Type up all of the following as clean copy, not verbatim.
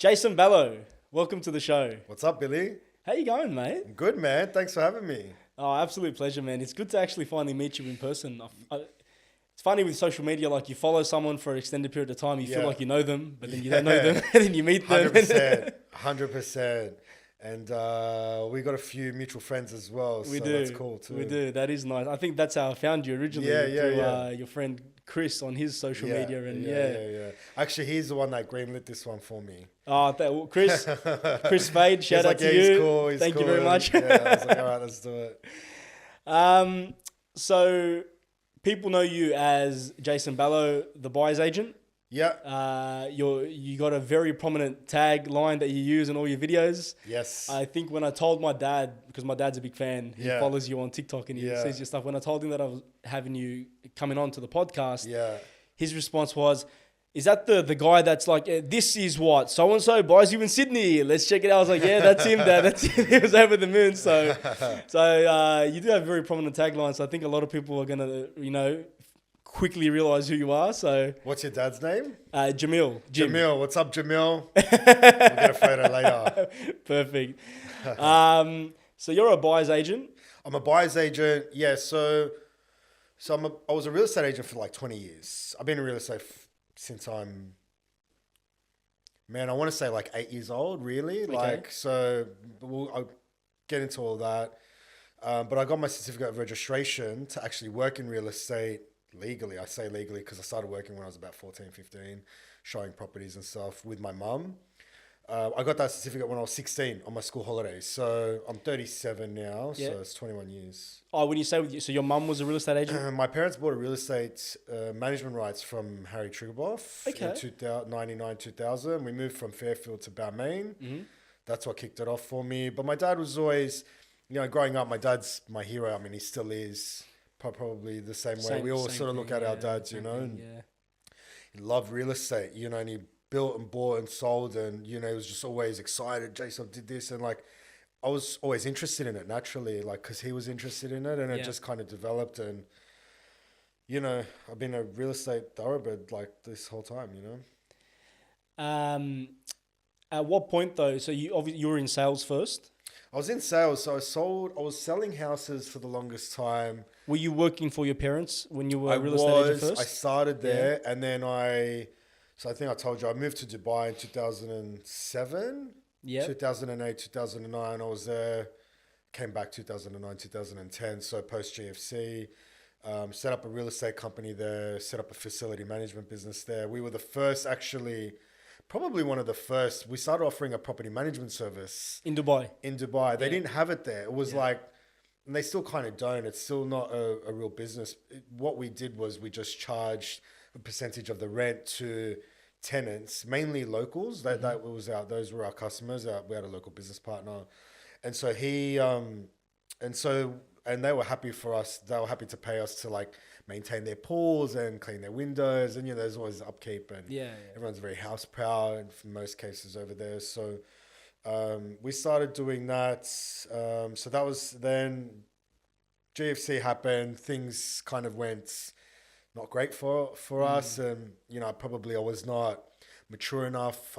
Jason Ballo, welcome to the show. What's up, Billy? How you going, mate? I'm good, man. Thanks for having me. Oh, absolute pleasure, man. It's good to actually finally meet you in person. It's funny with social media, like you follow someone for an extended period of time, you feel like you know them, but then you don't know them, and then you meet them. 100%. 100%. And we got a few mutual friends as well, so that's cool too. We do. That is nice. I think that's how I found you originally. Through your friend Chris on his social media. And Actually, he's the one that greenlit this one for me. Oh, Chris Fade, shout out to you. He's cool. Thank you very much. Yeah, I was like, all right, let's do it. So people know you as Jason Ballo, the buyer's agent. Yeah. You got a very prominent tagline that you use in all your videos. Yes. I think when I told my dad, because my dad's a big fan, he follows you on TikTok and he sees your stuff. When I told him that I was having you coming on to the podcast, his response was, "Is that the guy that's like, this is what so-and-so buys you in Sydney? Let's check it out." I was like, yeah, that's him, Dad. That's him. He was over the moon. So you do have a very prominent tagline. So I think a lot of people are going to, quickly realize who you are. So what's your dad's name? Jamil. Jim. Jamil. What's up, Jamil? We'll get a photo later. Perfect. So you're a buyer's agent? I'm a buyer's agent. Yeah. So I was a real estate agent for like 20 years. I've been in real estate since I want to say like 8 years old, really. Okay. I'll get into all that. But I got my certificate of registration to actually work in real estate legally. I say legally because I started working when I was about 14, 15, showing properties and stuff with my mum. I got that certificate when I was 16 on my school holidays. So I'm 37 now, so it's 21 years. Oh, when you say so your mum was a real estate agent? My parents bought a real estate management rights from Harry Triggerboff in 99, 2000. We moved from Fairfield to Balmain. Mm-hmm. That's what kicked it off for me. But my dad was always, growing up, my dad's my hero. I mean, he still is. Probably the same way. We all sort of look at our dads, He loved real estate, and he built and bought and sold and, he was just always excited. Jason did this. And I was always interested in it naturally, because he was interested in it and it just kind of developed. And, I've been a real estate thoroughbred this whole time, At what point though? So you were in sales first? I was in sales. So I was selling houses for the longest time. Were you working for your parents when you were a real estate agent first? I started there and then I think I told you, I moved to Dubai in 2007, 2008, 2009. I was there, came back 2009, 2010. So post GFC, set up a real estate company there, set up a facility management business there. We were the first probably one of the first. We started offering a property management service. In Dubai. They didn't have it there. It was and they still kind of don't. It's still not a real business. What we did was we just charged a percentage of the rent to tenants, mainly locals. Those were our customers. We had a local business partner. And so and they were happy for us. They were happy to pay us to maintain their pools and clean their windows. And, there's always upkeep and everyone's very house proud in most cases over there. So we started doing that. So that was then GFC happened. Things kind of went not great for us. And, I was not mature enough.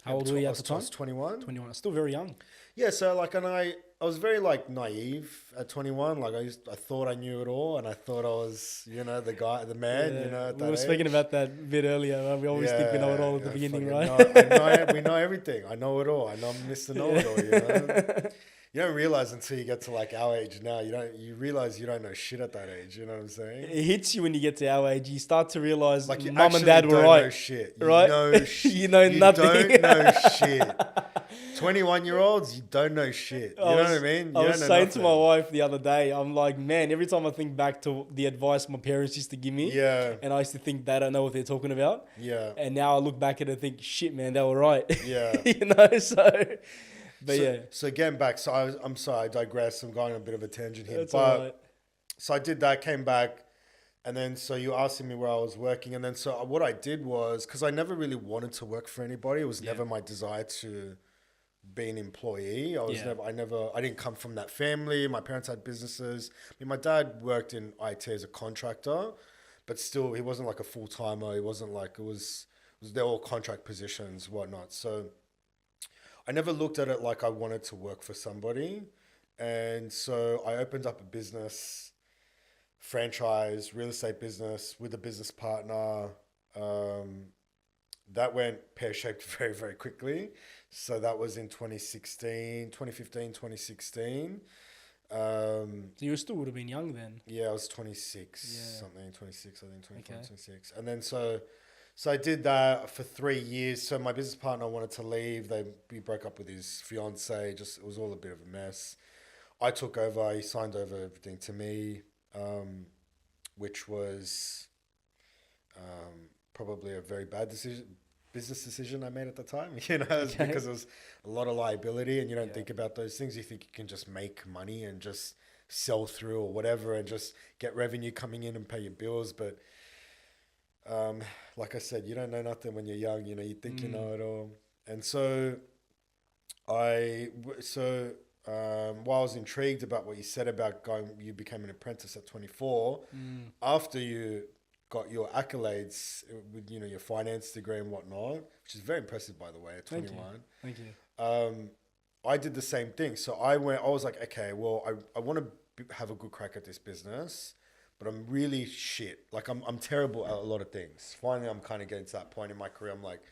How old were you at the time? I was 21. 21. Still very young. Yeah. So I was very naive at 21. I thought I knew it all, and I thought I was, the guy, the man. At we were speaking about that a bit earlier. We always think we know it all at the beginning, right? We know everything. I know it all. I know Mr. Know It All. You don't realize until you get to our age now. You realize you don't know shit at that age. You know what I'm saying? It hits you when you get to our age. You start to realize you mum and dad were right. Know shit. Right? You know nothing. You don't know shit. 21-year-olds, you don't know shit. You know what I mean? I was saying to my wife the other day, I'm like, man, every time I think back to the advice my parents used to give me, and I used to think they don't know what they're talking about. Yeah. And now I look back at it and think, shit, man, they were right. Yeah. So getting back, I'm sorry, I digress. I'm going on a bit of a tangent here. That's all right. So I did that, came back, and then so you asking me where I was working, and then so what I did was, because I never really wanted to work for anybody. It was never my desire to be an employee. I didn't come from that family. My parents had businesses. I mean, my dad worked in IT as a contractor, but still he wasn't a full-timer. He wasn't it was they're all contract positions, whatnot. So I never looked at it like I wanted to work for somebody. And so I opened up a business, franchise, real estate business with a business partner. That went pear-shaped very, very quickly. So that was in 2016, 2015, 2016. So you still would have been young then? Yeah, I was 26, something, 26, I think, 25, 26. And then so I did that for 3 years. So my business partner wanted to leave. We broke up with his fiance. It was all a bit of a mess. I took over. He signed over everything to me, which was probably a very bad business decision I made at the time, because it was a lot of liability, and you don't think about those things. You think you can just make money and just sell through or whatever and just get revenue coming in and pay your bills. But like I said, you don't know nothing when you're young, you think you know it all. And so while I was intrigued about what you said about you became an apprentice at 24, after you got your accolades with, your finance degree and whatnot, which is very impressive, by the way, at 21. Thank you. I did the same thing. So I was like, okay, well, I want to have a good crack at this business, but I'm really shit. Like I'm terrible at a lot of things. Finally, I'm kind of getting to that point in my career. I'm like,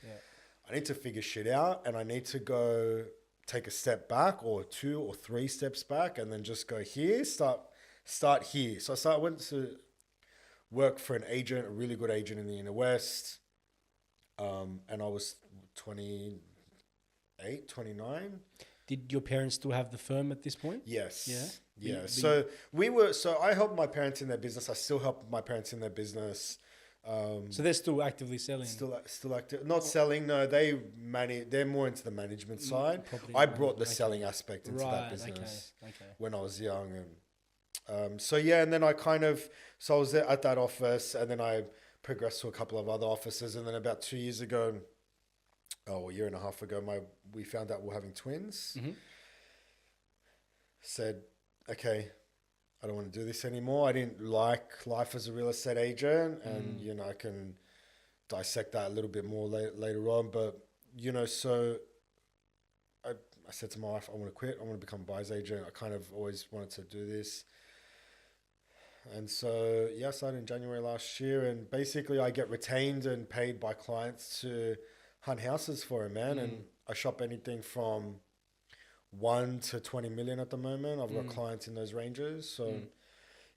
I need to figure shit out, and I need to go take a step back or 2 or 3 steps back, and then just go here, start here. So I went to work for an agent, a really good agent in the inner west. And I was 28, 29. Did your parents still have the firm at this point? Yes. Yeah. So I helped my parents in their business. I still help my parents in their business. So they're still actively selling? Still active. Not selling, no. They're more into the management side. I brought the selling aspect into that business when I was young. And and then I I was there at that office, and then I progressed to a couple of other offices. And then about 2 years ago, a year and a half ago, we found out we're having twins. Mm-hmm. Said, okay, I don't want to do this anymore. I didn't like life as a real estate agent, and I can dissect that a little bit more later on. But so I said to my wife, I want to quit. I want to become a buyer's agent. I kind of always wanted to do this. And so, I started in January last year, and basically I get retained and paid by clients to hunt houses for them, man. And I shop anything from 1 to 20 million at the moment. I've got clients in those ranges. So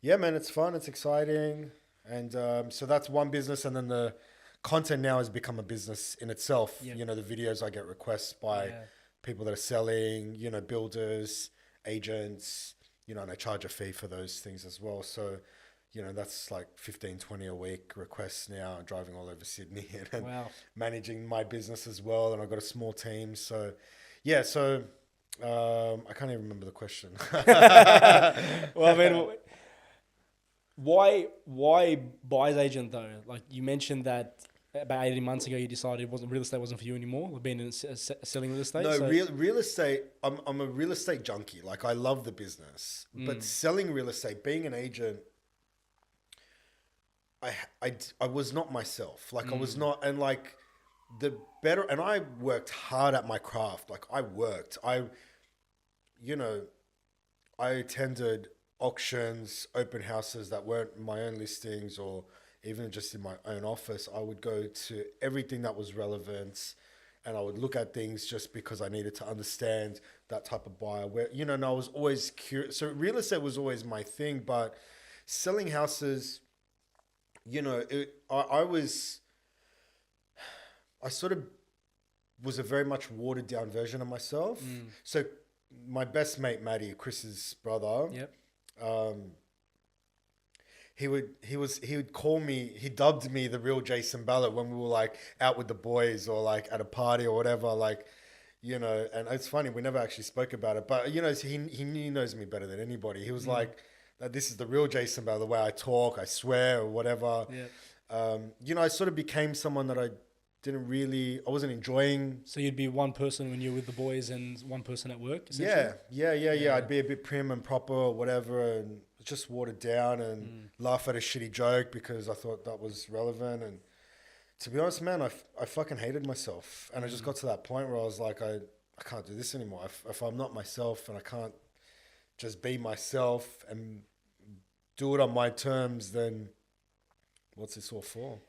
man, it's fun. It's exciting. And so that's one business. And then the content now has become a business in itself. Yep. The videos, I get requests by people that are selling, builders, agents, and I charge a fee for those things as well. So, that's like 15, 20 a week requests now, driving all over Sydney and managing my business as well. And I've got a small team. So, I can't even remember the question. Well, I mean, why buyer's agent though? Like you mentioned that about 18 months ago, you decided real estate wasn't for you anymore, like being in selling real estate. No, real estate. I'm a real estate junkie. Like I love the business, but selling real estate, being an agent, I was not myself. Like I was not, and like and I worked hard at my craft. Like I attended auctions, open houses that weren't my own listings, or even just in my own office. I would go to everything that was relevant, and I would look at things just because I needed to understand that type of buyer. And I was always curious. So real estate was always my thing, but selling houses, I sort of was a very much watered down version of myself. So my best mate, Matty, Chris's brother, he would call me, he dubbed me the real Jason Ballo when we were like out with the boys or like at a party or whatever, like, and it's funny, we never actually spoke about it, but he knows me better than anybody. He was like, this is the real Jason Ballo, the way I talk, I swear or whatever. I sort of became someone that I wasn't enjoying. So you'd be one person when you're with the boys and one person at work? Yeah. I'd be a bit prim and proper or whatever, and just watered down and laugh at a shitty joke because I thought that was relevant. And to be honest, man, I fucking hated myself. And I just got to that point where I was like, I can't do this anymore. If I'm not myself and I can't just be myself and do it on my terms, then what's this all for?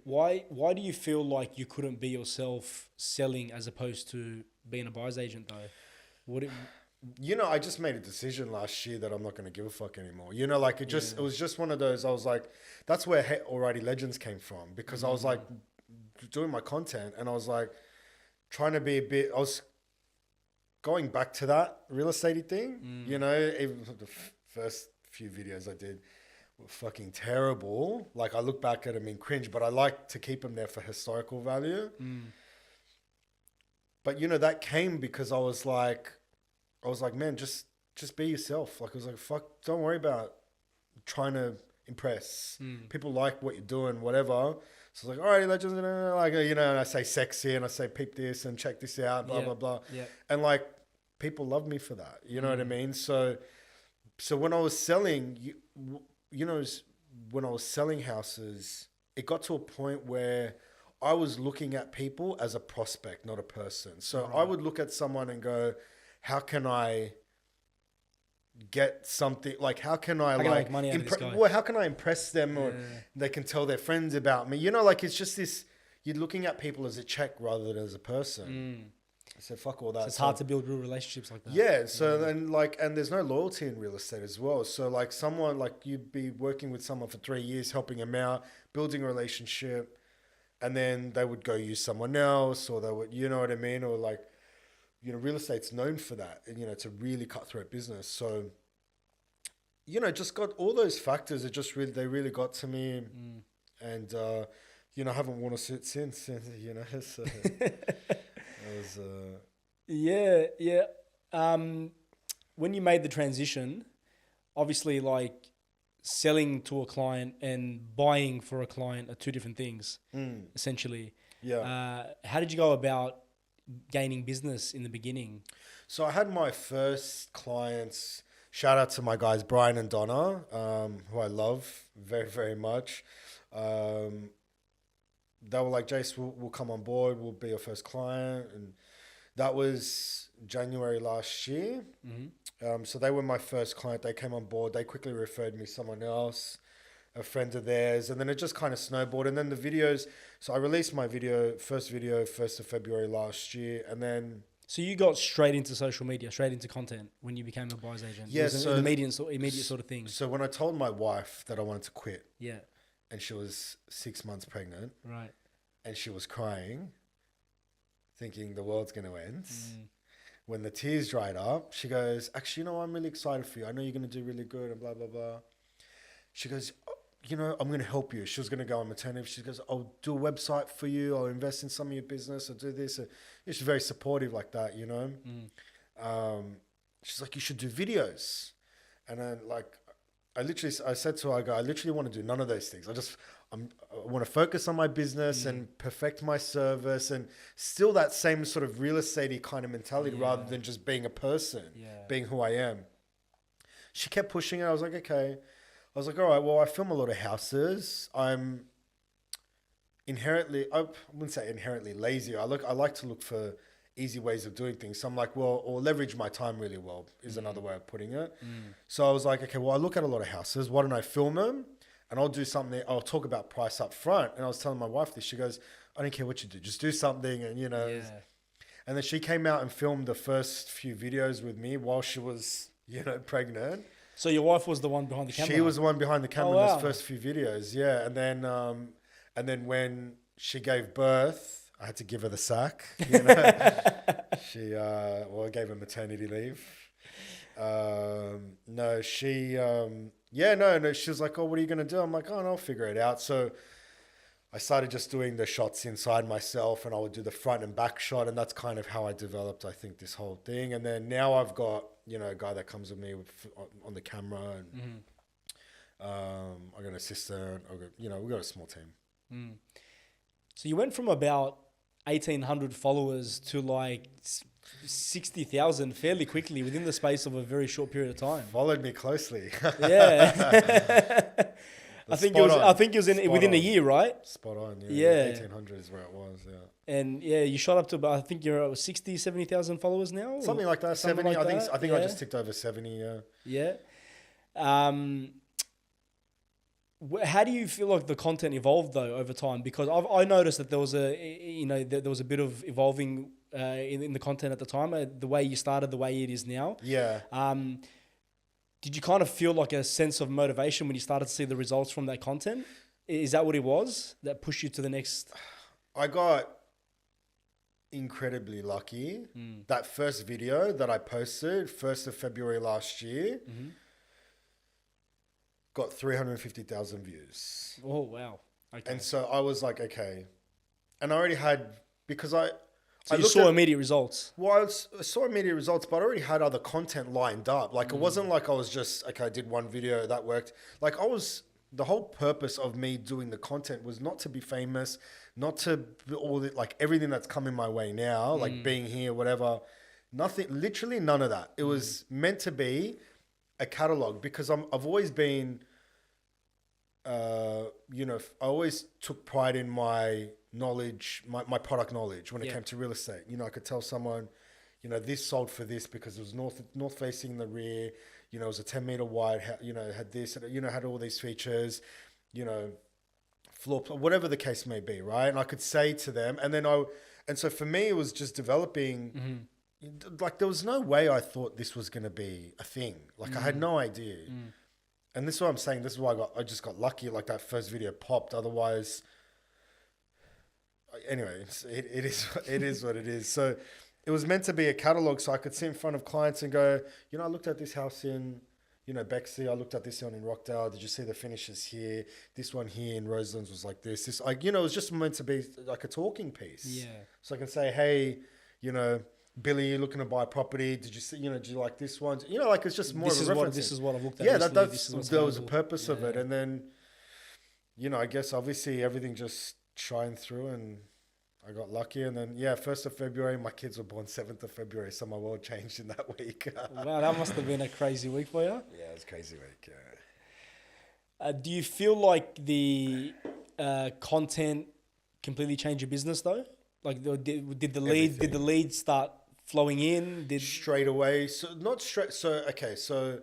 Why do you feel like you couldn't be yourself selling as opposed to being a buyer's agent though? I just made a decision last year that I'm not going to give a fuck anymore. Like it was just one of those, I was like, that's where Alrighty Legends came from, because I was like doing my content and I was like trying to be I was going back to that real estate thing, even the first few videos I did were fucking terrible. Like I look back at them and cringe, but I like to keep them there for historical value. But that came because I was like, man, just be yourself. Like I was like, fuck, don't worry about trying to impress. People like what you're doing, whatever. So I was like, all right, legends, and I say sexy and I say peep this and check this out, blah, blah, blah. Yeah. And like people love me for that. You know what I mean? So when I was selling, when I was selling houses, it got to a point where I was looking at people as a prospect, not a person. So I would look at someone and go, how can I get something, like how can I make money out of this guy? Well, how can I impress them or they can tell their friends about me? Like it's just this, you're looking at people as a check rather than as a person. So fuck all that. So it's hard to build real relationships like that. Yeah. So then and there's no loyalty in real estate as well. So like someone, like you'd be working with someone for 3 years, helping them out, building a relationship, and then they would go use someone else, or they would, you know what I mean? Or like, real estate's known for that. And, it's a really cutthroat business. So, just got all those factors. It just really, they really got to me. And, I haven't worn a suit since, so, it was, Yeah. When you made the transition, obviously like selling to a client and buying for a client are two different things, essentially. Yeah. How did you go about gaining business in the beginning? So I had my first clients, shout out to my guys, Brian and Donna, who I love very, very much. They were like, Jace, we'll come on board. We'll be your first client. And that was January last year. So they were my first client. They came on board. They quickly referred me someone else, a friend of theirs. And then it just kind of snowballed. And then the videos. So I released my first video, 1st of February last year. And then... So you got straight into social media, straight into content when you became a buyer's agent? Yeah. It was an immediate sort of thing. So when I told my wife that I wanted to quit. Yeah. And she was 6 months pregnant. Right. And she was crying, thinking the world's going to end. When the tears dried up, she goes, actually, I'm really excited for you. I know you're going to do really good and blah, blah, blah. She goes, I'm going to help you. She was going to go on maternity. She goes, I'll do a website for you. I'll invest in some of your business. I'll do this. And she's very supportive like that, She's like, you should do videos. And then like, I said to her, I literally want to do none of those things. I want to focus on my business and perfect my service and still that same sort of real estate-y kind of mentality rather than just being a person, being who I am. She kept pushing it. I was like, okay. I was like, all right, well, I film a lot of houses. I'm I wouldn't say inherently lazy. I like to look for easy ways of doing things. So I'm like, well, or leverage my time really well is another way of putting it. So I was like, okay, well, I look at a lot of houses. Why don't I film them? And I'll do something. I'll talk about price up front. And I was telling my wife this. She goes, I don't care what you do. Just do something. And, And then she came out and filmed the first few videos with me while she was, pregnant. So your wife was the one behind the camera? She was the one behind the camera in those first few videos. Yeah. And then when she gave birth, I had to give her the sack. She, I gave her maternity leave. She was like, oh, what are you going to do? I'm like, oh, no, I'll figure it out. So I started just doing the shots inside myself and I would do the front and back shot. And that's kind of how I developed, I think, this whole thing. And then now I've got, a guy that comes with me on the camera and I got an assistant. We've got a small team. So you went from about 1,800 followers to like 60,000 fairly quickly within the space of a very short period of time. Followed me closely. Yeah. I think it was within a year, right? Spot on. Yeah. 1800 is where it was. Yeah. And yeah, you shot up to about, I think you're at 60, 70,000 followers now? Something like that. 70. Like I think I just ticked over 70. Yeah. Yeah. How do you feel like the content evolved though over time? Because I noticed that there was a bit of evolving in the content at the time, the way you started, the way it is now. Yeah. Did you kind of feel like a sense of motivation when you started to see the results from that content? Is that what it was that pushed you to the next? I got incredibly lucky. That first video that I posted, 1st of February last year, got 350,000 views. Oh, wow. Okay. And so I was like, okay. And I already had, because I saw immediate results. Well, I saw immediate results, but I already had other content lined up. Like, it wasn't like I was just, okay, I did one video, that worked. Like, the whole purpose of me doing the content was not to be famous, not to like everything that's coming my way now, like being here, whatever. Nothing, literally none of that. It was meant to be a catalog, because I've always been, I always took pride in my knowledge, my product knowledge when it came to real estate. I could tell someone, this sold for this because it was north facing in the rear, it was a 10 meter wide, had this, had all these features, floor plan, whatever the case may be, right? And I could say to them, and so for me, it was just developing, like there was no way I thought this was going to be a thing. Like I had no idea. And this is what I'm saying. This is why I just got lucky. Like that first video popped. Otherwise, anyway, it is what it is. So it was meant to be a catalog, so I could sit in front of clients and go, I looked at this house in, Bexley. I looked at this one in Rockdale. Did you see the finishes here? This one here in Roselands was like this. This, like, it was just meant to be like a talking piece. Yeah. So I can say, hey, Billy, you're looking to buy a property. Did you see? Did you like this one? Like it's just more. This is what I've looked at. Yeah, there was a purpose of it, and then, I guess obviously everything just shined through, and I got lucky. And then 1st of February, my kids were born 7th of February, so my world changed in that week. Wow, that must have been a crazy week for you. Yeah, it was a crazy week. Yeah. Do you feel like the content completely changed your business though? Like, did the leads start flowing in? Straight away. So not straight. So, okay. So,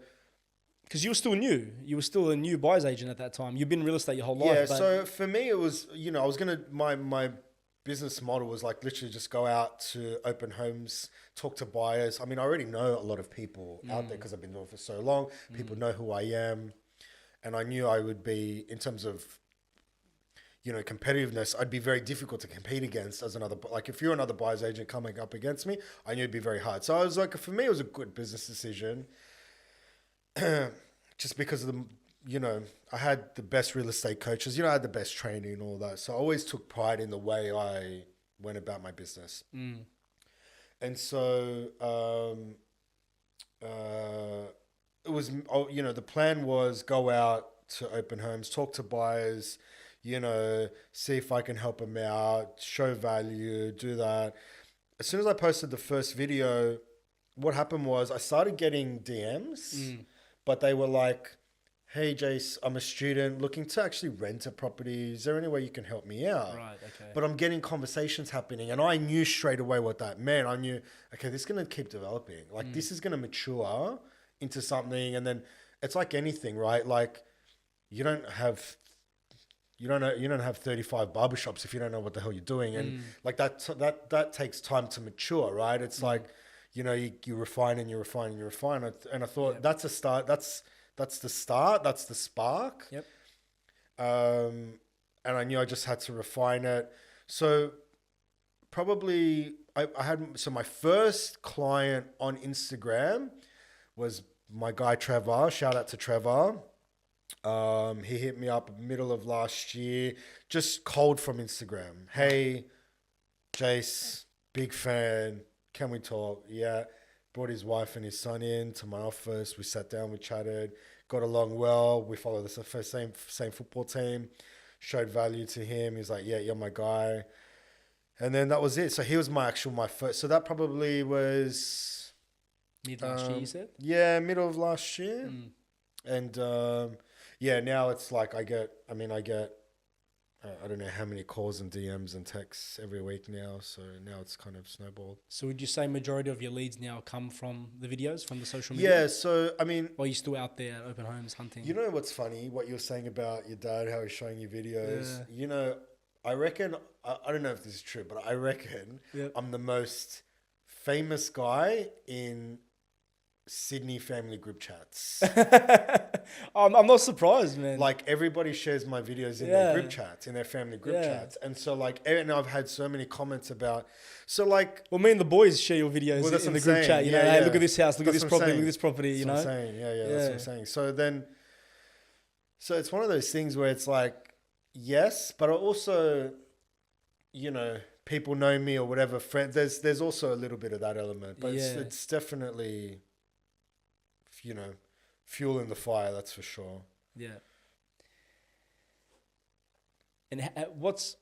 because you were still new. You were still a new buyer's agent at that time. You've been in real estate your whole life. Yeah. So for me, it was, I was going to, my business model was like literally just go out to open homes, talk to buyers. I mean, I already know a lot of people out there because I've been doing it for so long. People know who I am. And I knew I would be, in terms of, competitiveness, I'd be very difficult to compete against as another, like if you're another buyer's agent coming up against me, I knew it'd be very hard. So I was like, for me, it was a good business decision. Just because of I had the best real estate coaches, I had the best training and all that. So I always took pride in the way I went about my business. And so, it was, the plan was go out to open homes, talk to buyers, see if I can help them out, show value, do that. As soon as I posted the first video, what happened was I started getting DMs, but they were like, hey, Jace, I'm a student looking to actually rent a property. Is there any way you can help me out? Right, okay. But I'm getting conversations happening, and I knew straight away what that meant. I knew, okay, this is going to keep developing. Like, this is going to mature into something, and then it's like anything, right? Like, you don't have 35 barbershops if you don't know what the hell you're doing. And like that takes time to mature, right? It's like, you refine and you refine and you refine. And I thought that's a start. That's the start. That's the spark. Yep. And I knew I just had to refine it. So probably so my first client on Instagram was my guy, Trevor. Shout out to Trevor. He hit me up middle of last year, just cold from Instagram. Hey, Jace, big fan. Can we talk? Yeah. Brought his wife and his son in to my office. We sat down, we chatted, got along well. We followed the same football team, showed value to him. He's like, yeah, you're my guy. And then that was it. So he was my first. So that probably was mid last year, you said? Yeah, middle of last year. And Yeah, now it's like I get I don't know how many calls and DMs and texts every week now. So now it's kind of snowballed. So would you say majority of your leads now come from the videos, from the social media? Yeah, so I mean... Or are you still out there at open homes hunting? You know what's funny? What you were saying about your dad, how he's showing you videos. Yeah. You know, I reckon, I don't know if this is true, but I reckon I'm the most famous guy in Sydney family group chats. I'm not surprised, man. Like everybody shares my videos in their group chats, in their family group chats. And so like, and I've had so many comments about, so like... Well, me and the boys share your videos in the group chat. You know, hey, look at this house, look at this property, look at this property, you know? That's what I'm saying. Yeah, that's what I'm saying. So then, so it's one of those things where it's like, yes, but I also, you know, people know me or whatever. There's also a little bit of that element, but it's definitely... you know, fuel in the fire, that's for sure. Yeah. And what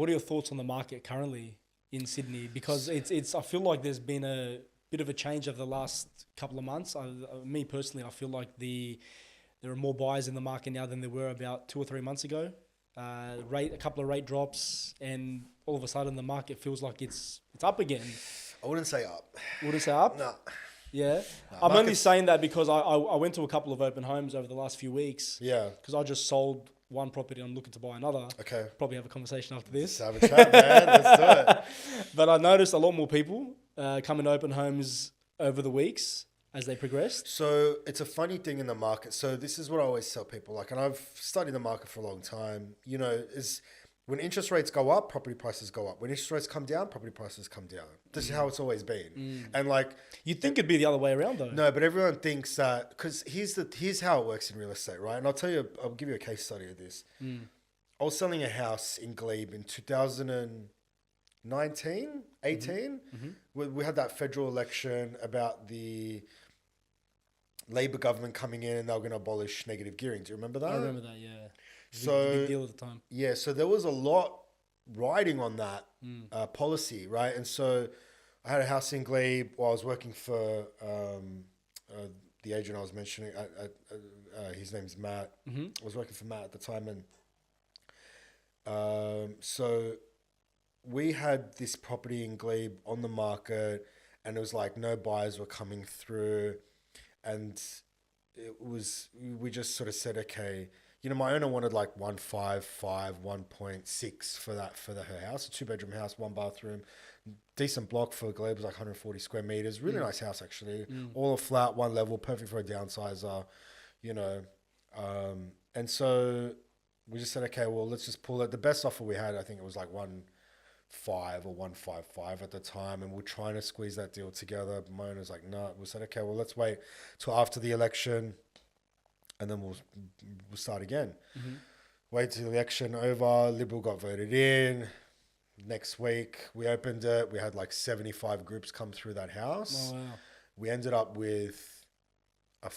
are your thoughts on the market currently in Sydney? Because it's I feel like there's been a bit of a change over the last couple of months. Me personally, I feel like there are more buyers in the market now than there were about 2 or 3 months ago. A couple of rate drops, and all of a sudden the market feels like it's up again. I wouldn't say up. Wouldn't say up? No. Yeah, I'm only saying that because I went to a couple of open homes over the last few weeks. Yeah. Because I just sold one property and I'm looking to buy another. Okay. Probably have a conversation after this. Let's have a chat, man. Let's do it. But I noticed a lot more people coming to open homes over the weeks as they progressed. So it's a funny thing in the market. So this is what I always tell people. Like, and I've studied the market for a long time. You know, when interest rates go up, property prices go up. When interest rates come down, property prices come down. This is how it's always been. And like... You'd think it'd be the other way around though. No, but everyone thinks that... Because here's how it works in real estate, right? And I'll give you a case study of this. I was selling a house in Glebe in 2019, 18. We had that federal election about the Labor government coming in and they were going to abolish negative gearing. Do you remember that? I remember that, yeah. So big deal at the time. Yeah, so there was a lot riding on that policy, right? And so I had a house in Glebe while I was working for the agent I was mentioning. His name's Matt. I was working for Matt at the time, and so we had this property in Glebe on the market, and it was like no buyers were coming through, and we just sort of said, okay. You know, my owner wanted like 155, 1.6 for her house, a 2-bedroom house, 1 bathroom, decent block for Glebe, was like 140 square meters, really nice house actually, all a flat, 1 level, perfect for a downsizer, you know. And so we just said, okay, well, let's just pull it. The best offer we had, I think it was like 1.5 or 1.55 at the time, and we're trying to squeeze that deal together. My owner's like, no. We said, okay, well, let's wait till after the election. And then we'll start again. Wait till the election over. Liberal got voted in. Next week, we opened it. We had like 75 groups come through that house. Oh, wow. We ended up with a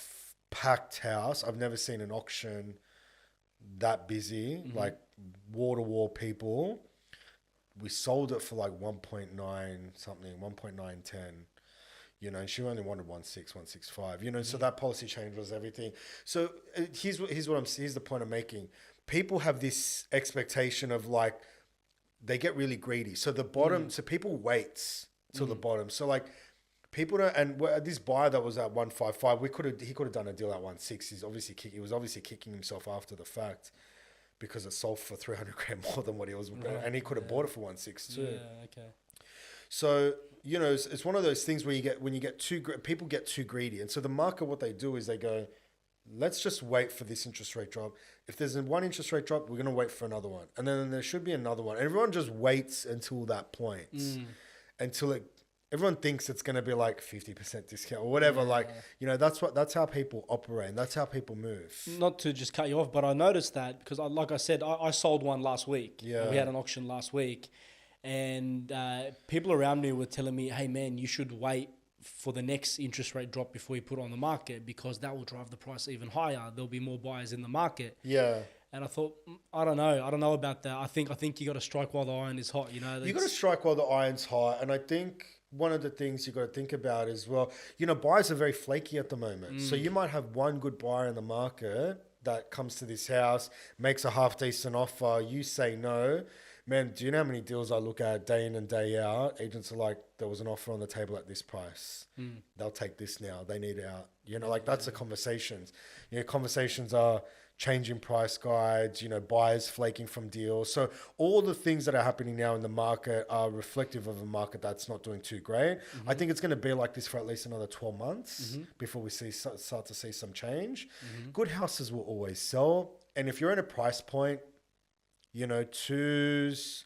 packed house. I've never seen an auction that busy, like wall-to-wall people. We sold it for like 1.9 something, 1.910. You know, and she only wanted 1.6, 1.65. You know, so that policy change was everything. So here's the point I'm making. People have this expectation of like they get really greedy. So the bottom, so people wait till the bottom. So like people don't. And this buyer that was at 155, he could have done a deal at 1.6. He was obviously kicking himself after the fact because it sold for 300 grand more than what he was, and he could have bought it for 1.6 too. Yeah, okay. So, you know, it's one of those things where people get too greedy. And so the market, what they do is they go, let's just wait for this interest rate drop. If there's one interest rate drop, we're going to wait for another one. And then there should be another one. Everyone just waits until that point, everyone thinks it's going to be like 50% discount or whatever. Like, you know, that's how people operate. And that's how people move. Not to just cut you off, but I noticed that because like I said, I sold one last week. Yeah. We had an auction last week. And people around me were telling me, hey, man, you should wait for the next interest rate drop before you put it on the market because that will drive the price even higher. There'll be more buyers in the market. Yeah. And I thought, I don't know about that. I think you got to strike while the iron is hot, you know. You got to strike while the iron's hot. And I think one of the things you got to think about is, well, buyers are very flaky at the moment. So you might have one good buyer in the market that comes to this house, makes a half decent offer. You say no. Man, do you know how many deals I look at day in and day out? Agents are like, there was an offer on the table at this price. They'll take this now. They need out. That's the conversations. Conversations are changing price guides, buyers flaking from deals. So all the things that are happening now in the market are reflective of a market that's not doing too great. I think it's going to be like this for at least another 12 months before we start to see some change. Good houses will always sell. And if you're in a price point, twos,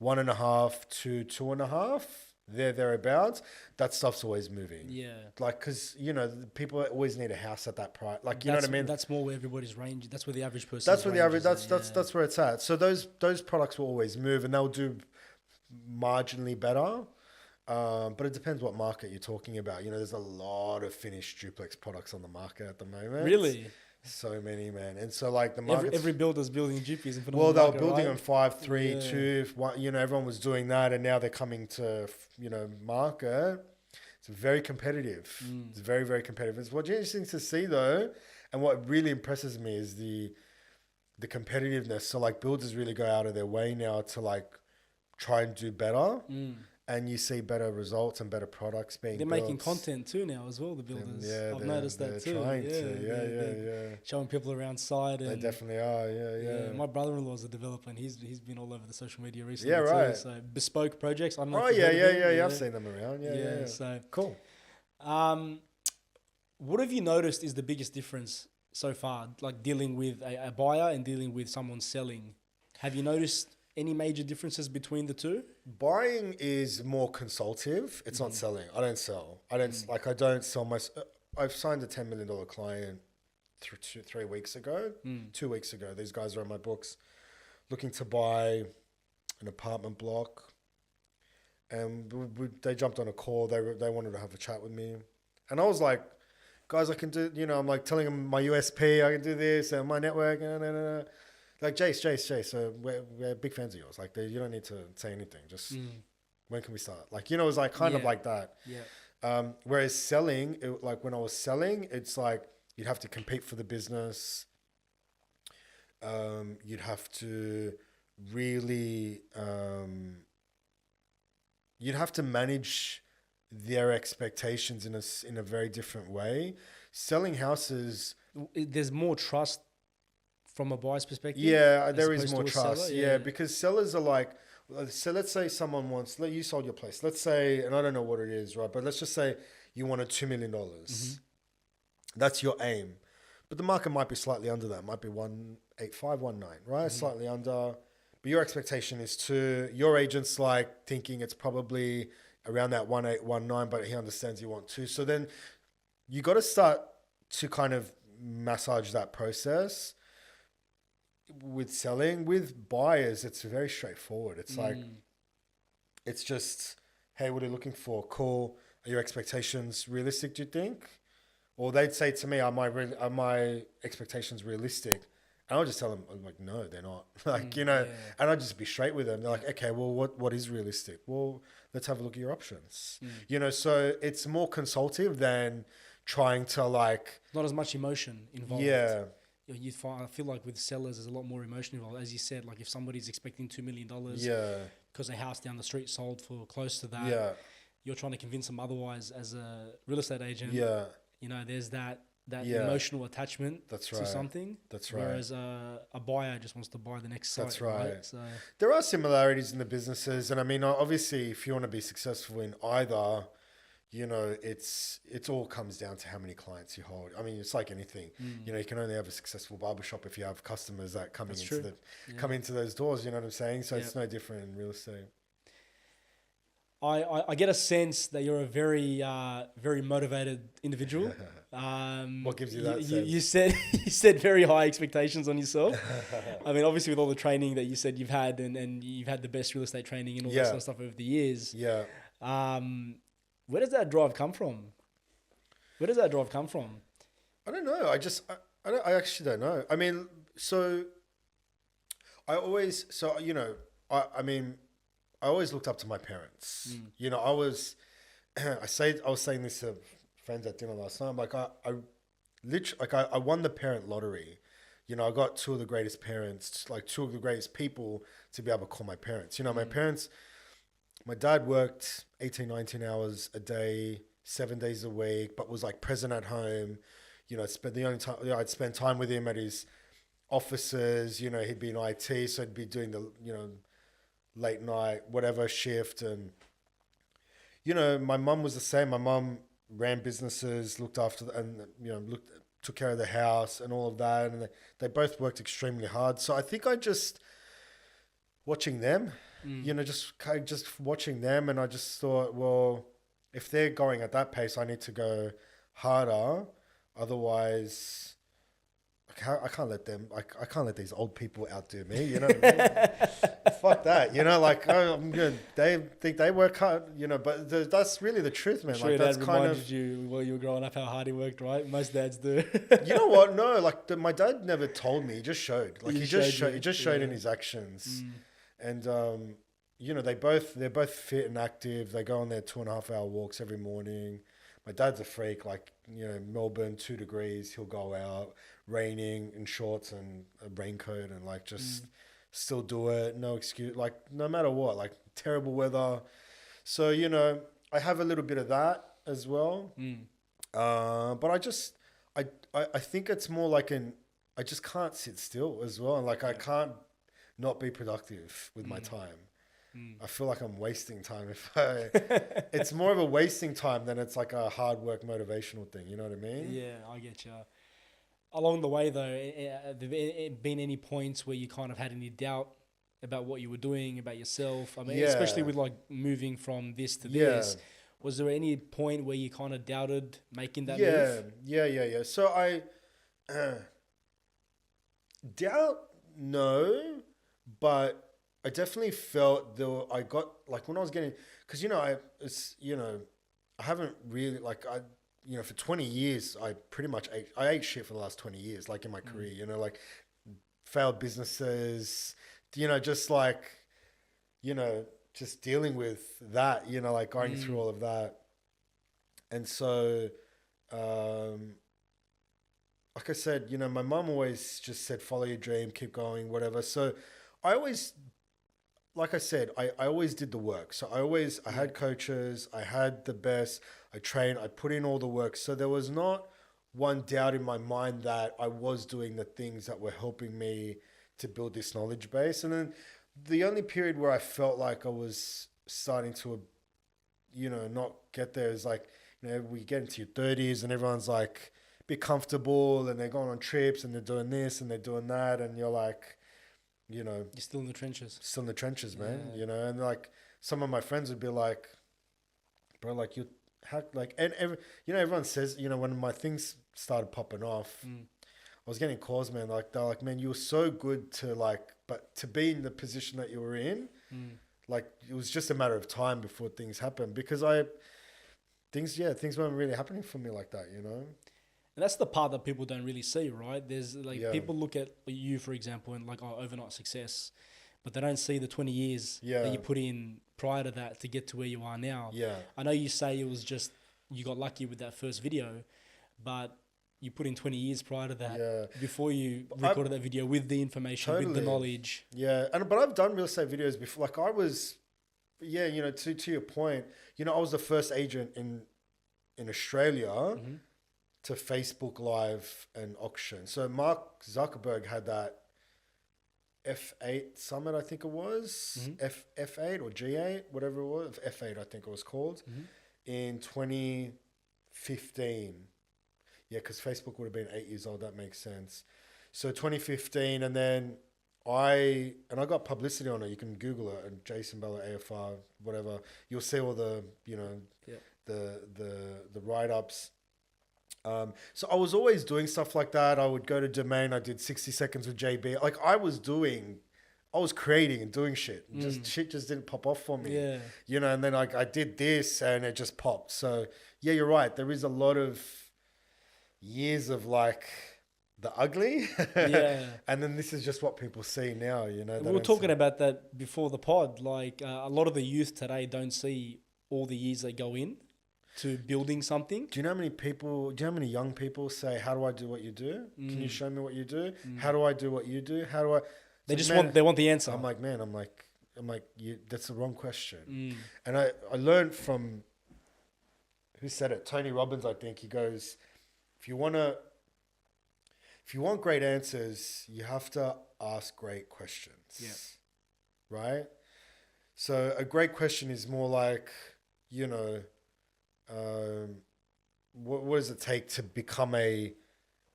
1.5 to 2.5, thereabouts, that stuff's always moving. Yeah. Like, because, people always need a house at that price. Like, you know what I mean? That's more where everybody's range. That's where the average person That's where the average, that's where it's at. So those products will always move and they'll do marginally better. But it depends what market you're talking about. There's a lot of finished duplex products on the market at the moment. Really? So many, man. And so like the market, every builder's building GPs. They were building on 5, 3, 2. Everyone was doing that, and now they're coming to market. It's very competitive. It's very, very competitive. It's what's interesting to see though, and what really impresses me is the competitiveness. So like builders really go out of their way now to like try and do better. And you see better results and better products being built. They're making content too now as well, the builders. I've noticed that too. Trying showing people around site. And they definitely are, yeah. My brother-in-law's a developer and he's been all over the social media recently right. too. So bespoke projects. I don't know I've seen them around. Yeah. So cool. What have you noticed is the biggest difference so far, like dealing with a buyer and dealing with someone selling? Have you noticed any major differences between the two? Buying is more consultative. It's not selling. I don't sell. I don't sell my... I've signed a $10 million client 3 weeks ago. 2 weeks ago. These guys are on my books looking to buy an apartment block. And they jumped on a call. They wanted to have a chat with me. And I was like, guys, I can do... I'm like telling them my USP. I can do this and my network. Like, Jace, so we're big fans of yours. Like, you don't need to say anything. Just when can we start? Like, it was like kind of like that. Yeah. Whereas selling, when I was selling, it's like you'd have to compete for the business. You'd have to really, you'd have to manage their expectations in a very different way. Selling houses, there's more trust. From a buyer's perspective? Yeah, there is more trust. Yeah, because sellers are like, so let's say someone wants, you sold your place. Let's say, and I don't know what it is, right? But let's just say you wanted $2 million. That's your aim. But the market might be slightly under that. It might be 185, 19, right? Slightly under. But your expectation is your agent's like thinking it's probably around that 18, 19, but he understands you want 2. So then you got to start to kind of massage that process. With selling, with buyers, it's very straightforward. It's like, it's just, hey, what are you looking for? Cool. Are your expectations realistic, do you think? Or they'd say to me, are my expectations realistic? And I'll just tell them, I'm like, no, they're not. And I'll just be straight with them. They're like, okay, well, what is realistic? Well, let's have a look at your options. So it's more consultative than trying to like... Not as much emotion involved. Yeah. I feel like with sellers, there's a lot more emotion involved. As you said, like if somebody's expecting $2 million because a house down the street sold for close to that, you're trying to convince them otherwise as a real estate agent. Yeah. There's that emotional attachment to something. That's right. Whereas a buyer just wants to buy the next site. That's right. So there are similarities in the businesses. And I mean, obviously, if you want to be successful in either... it all comes down to how many clients you hold. I mean, it's like anything. You can only have a successful barbershop if you have customers that come into those doors. You know what I'm saying? So it's no different in real estate. I get a sense that you're a very very motivated individual. What gives you that sense? You said very high expectations on yourself. I mean, obviously with all the training that you said you've had and you've had the best real estate training and all that sort of stuff over the years. Yeah. Where does that drive come from? I don't know. I actually don't know. I mean, I always looked up to my parents. I was saying this to friends at dinner last night. I'm like, I literally, like, I won the parent lottery. You know, I got two of the greatest parents, like two of the greatest people to be able to call my parents. You know, my parents, my dad worked 18, 19 hours a day, 7 days a week, but was like present at home. You know, spent the only time, you know, I'd spend time with him at his offices. You know, he'd be in IT, so he'd be doing the, you know, late night, whatever shift. And, you know, my mum was the same. My mum ran businesses, looked after, and, you know, took care of the house and all of that. And they both worked extremely hard. So I think I just, watching them, you know, just watching them. And I just thought, well, if they're going at that pace, I need to go harder. Otherwise, I can't let them. I can't let these old people outdo me. You know what I mean? Fuck that. You know, like, I'm good. They think they work hard. You know, but that's really the truth, man. I'm sure like, that's that kind reminded of you while you were growing up how hard he worked, right? Most dads do. You know what? No, like my dad never told me. He just showed. Like he just showed in his actions. And you know, they're both fit and active. They go on their 2.5 hour walks every morning. My dad's a freak. Like, you know, Melbourne, 2 degrees. He'll go out, raining, in shorts and a raincoat, and like just still do it. No excuse. Like no matter what. Like terrible weather. So, you know, I have a little bit of that as well. But I think it's more like I just can't sit still as well. Like I can't not be productive with my time. I feel like I'm wasting time it's more of a wasting time than it's like a hard work motivational thing. You know what I mean? Yeah, I get you. Along the way, though, have there been any points where you kind of had any doubt about what you were doing, about yourself? I mean, especially with like moving from this to this. Was there any point where you kind of doubted making that move? Yeah. So I doubt, no, but I definitely felt I got like when I was getting, because I haven't really for 20 years I pretty much ate shit for the last 20 years, like in my career, like failed businesses, just just dealing with that, like going through all of that. And so, like I said, my mum always just said, follow your dream, keep going, whatever. So I always, like I said, I always did the work. So I had coaches, I had the best, I trained, I put in all the work. So there was not one doubt in my mind that I was doing the things that were helping me to build this knowledge base. And then the only period where I felt like I was starting to, not get there is like, we get into your 30s and everyone's like a bit comfortable and they're going on trips and they're doing this and they're doing that. And you're like, you're still in the trenches. Still in the trenches, man. Yeah. And like some of my friends would be like, bro, like everyone says, when my things started popping off, I was getting calls, man. Like they're like, man, you were so good but to be in the position that you were in, like it was just a matter of time before things happened because things weren't really happening for me like that, And that's the part that people don't really see, right? There's people look at you, for example, and like overnight success, but they don't see the 20 years that you put in prior to that to get to where you are now. Yeah. I know you say it was just, you got lucky with that first video, but you put in 20 years prior to that before you recorded that video with the information, with the knowledge. Yeah. But I've done real estate videos before. Like I was, to your point, I was the first agent in Australia to Facebook Live and auction. So Mark Zuckerberg had that F8 summit, I think it was, F8 or G8, whatever it was, F8 I think it was called, in 2015. Yeah, because Facebook would have been 8 years old, that makes sense. So 2015, and then I got publicity on it. You can Google it, and Jason Ballo, AFR, whatever. You'll see all the, the write-ups. So I was always doing stuff like that. I would go to Domain. I did 60 seconds with JB. Like I was creating and doing shit. Shit just didn't pop off for me. Yeah. And then like I did this and it just popped. So yeah, you're right. There is a lot of years of like the ugly. Yeah. And then this is just what people see now, We were talking about that before the pod. Like a lot of the youth today don't see all the years they go in to building something. Do you know how many young people say, how do I do what you do? Can you show me what you do? How do I do what you do? How do I... They just want the answer. I'm like, that's the wrong question. And I learned from, who said it? Tony Robbins, I think. He goes, if you want great answers, you have to ask great questions. Yeah. Right? So a great question is more like, you know, what does it take to become a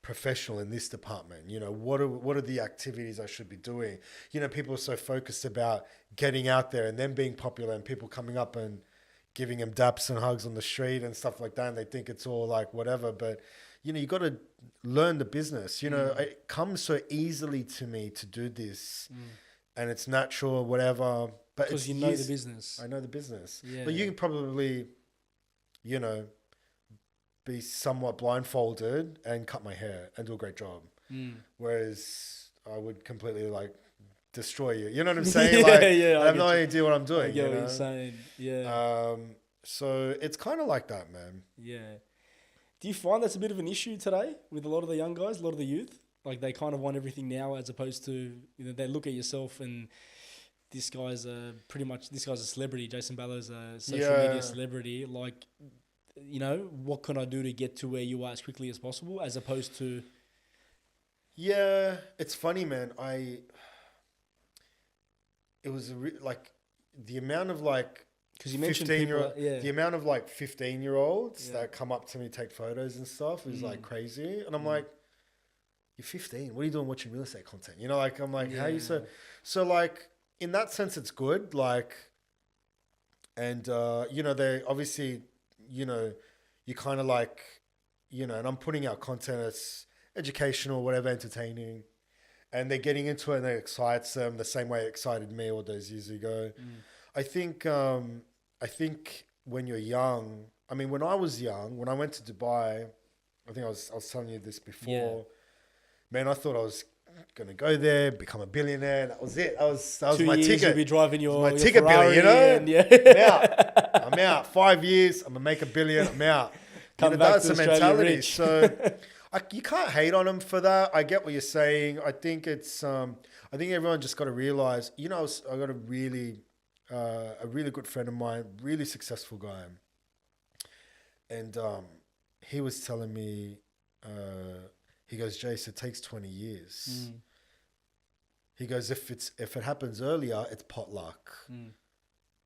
professional in this department? You know, what are the activities I should be doing? You know, people are so focused about getting out there and then being popular and people coming up and giving them daps and hugs on the street and stuff like that. And they think it's all like whatever, but you know, you got to learn the business. You know, it comes so easily to me to do this and it's natural or whatever. Because you know the business. I know the business. Yeah. But you can probably, you know, be somewhat blindfolded and cut my hair and do a great job. Whereas I would completely like destroy you. You know what I'm saying? I have no idea what I'm doing. I get what you're saying. Yeah. So it's kind of like that, man. Yeah. Do you find that's a bit of an issue today with a lot of the young guys, a lot of the youth? Like they kind of want everything now as opposed to, you know, they look at yourself and this guy's a celebrity. Jason Ballo's a social media celebrity. Like, you know, what can I do to get to where you are as quickly as possible as opposed to... Yeah, it's funny, man. It was the amount of like... Because you mentioned people, the amount of like 15-year-olds that come up to me, take photos and stuff is like crazy. And I'm like, you're 15. What are you doing watching real estate content? You know, like, I'm like, how are you so like, in that sense, it's good. Like, and, you know, they obviously, you know, you kind of like, you know, and I'm putting out content that's educational, whatever, entertaining. And they're getting into it and it excites them the same way it excited me all those years ago. I think when you're young, I mean, when I was young, when I went to Dubai, I think I was telling you this before, man, I thought I was going to go there, become a billionaire. That was it. That was my ticket. You'll be driving your ticket Ferrari, billion, you know? I'm out. 5 years, I'm going to make $1 billion. I'm out. Come back that's to the mentality. Rich. So you can't hate on them for that. I get what you're saying. I think it's, I think everyone just got to realize, you know, I got a really good friend of mine, really successful guy. And he was telling me, he goes, Jace, it takes 20 years. He goes, if it happens earlier, it's potluck.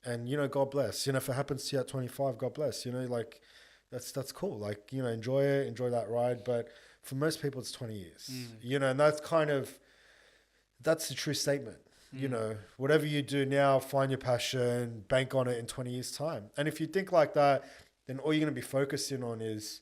And, you know, God bless. You know, if it happens to you at 25, God bless. You know, like, that's cool. Like, you know, enjoy it, enjoy that ride. But for most people, it's 20 years. You know, and that's the true statement. You know, whatever you do now, find your passion, bank on it in 20 years' time. And if you think like that, then all you're going to be focusing on is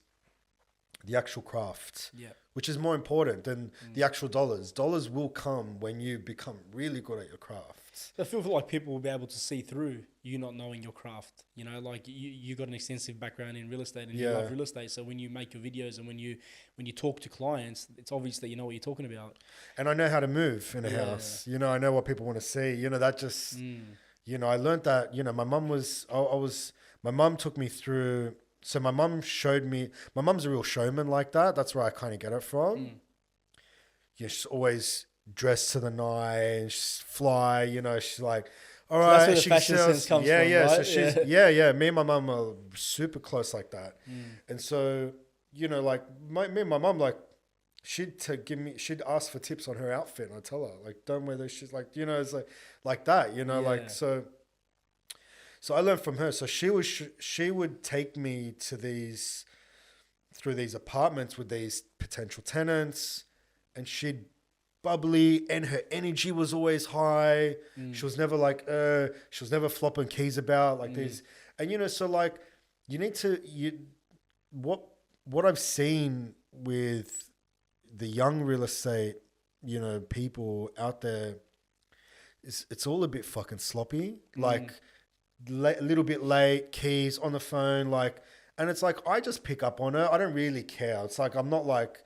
the actual craft, which is more important than the actual dollars. Dollars will come when you become really good at your craft. I feel like people will be able to see through you not knowing your craft. You know, like you got an extensive background in real estate and you love real estate. So when you make your videos and when you talk to clients, it's obvious that you know what you're talking about. And I know how to move in a house. You know, I know what people want to see. You know, that just, you know, I learned that, you know, my mum took me through. So my mum showed me, my mum's a real showman like that. That's where I kind of get it from. Yeah, she's always dressed to the nines, she's fly, you know, she's like, all right. That's where the fashion sense comes from, right? So she's, me and my mum are super close like that. And so, you know, like me and my mum, like she'd she'd ask for tips on her outfit and I tell her, like, don't wear those. She's like, you know, it's like that, you know, like, so I learned from her. So she would take me through these apartments with these potential tenants, and she'd bubbly, and her energy was always high. She was never like, she was never flopping keys about like these. And you know, so like what I've seen with the young real estate, you know, people out there is it's all a bit fucking sloppy. Like, a little bit late, keys on the phone, like, and it's like I just pick up on it. I don't really care. It's like I'm not like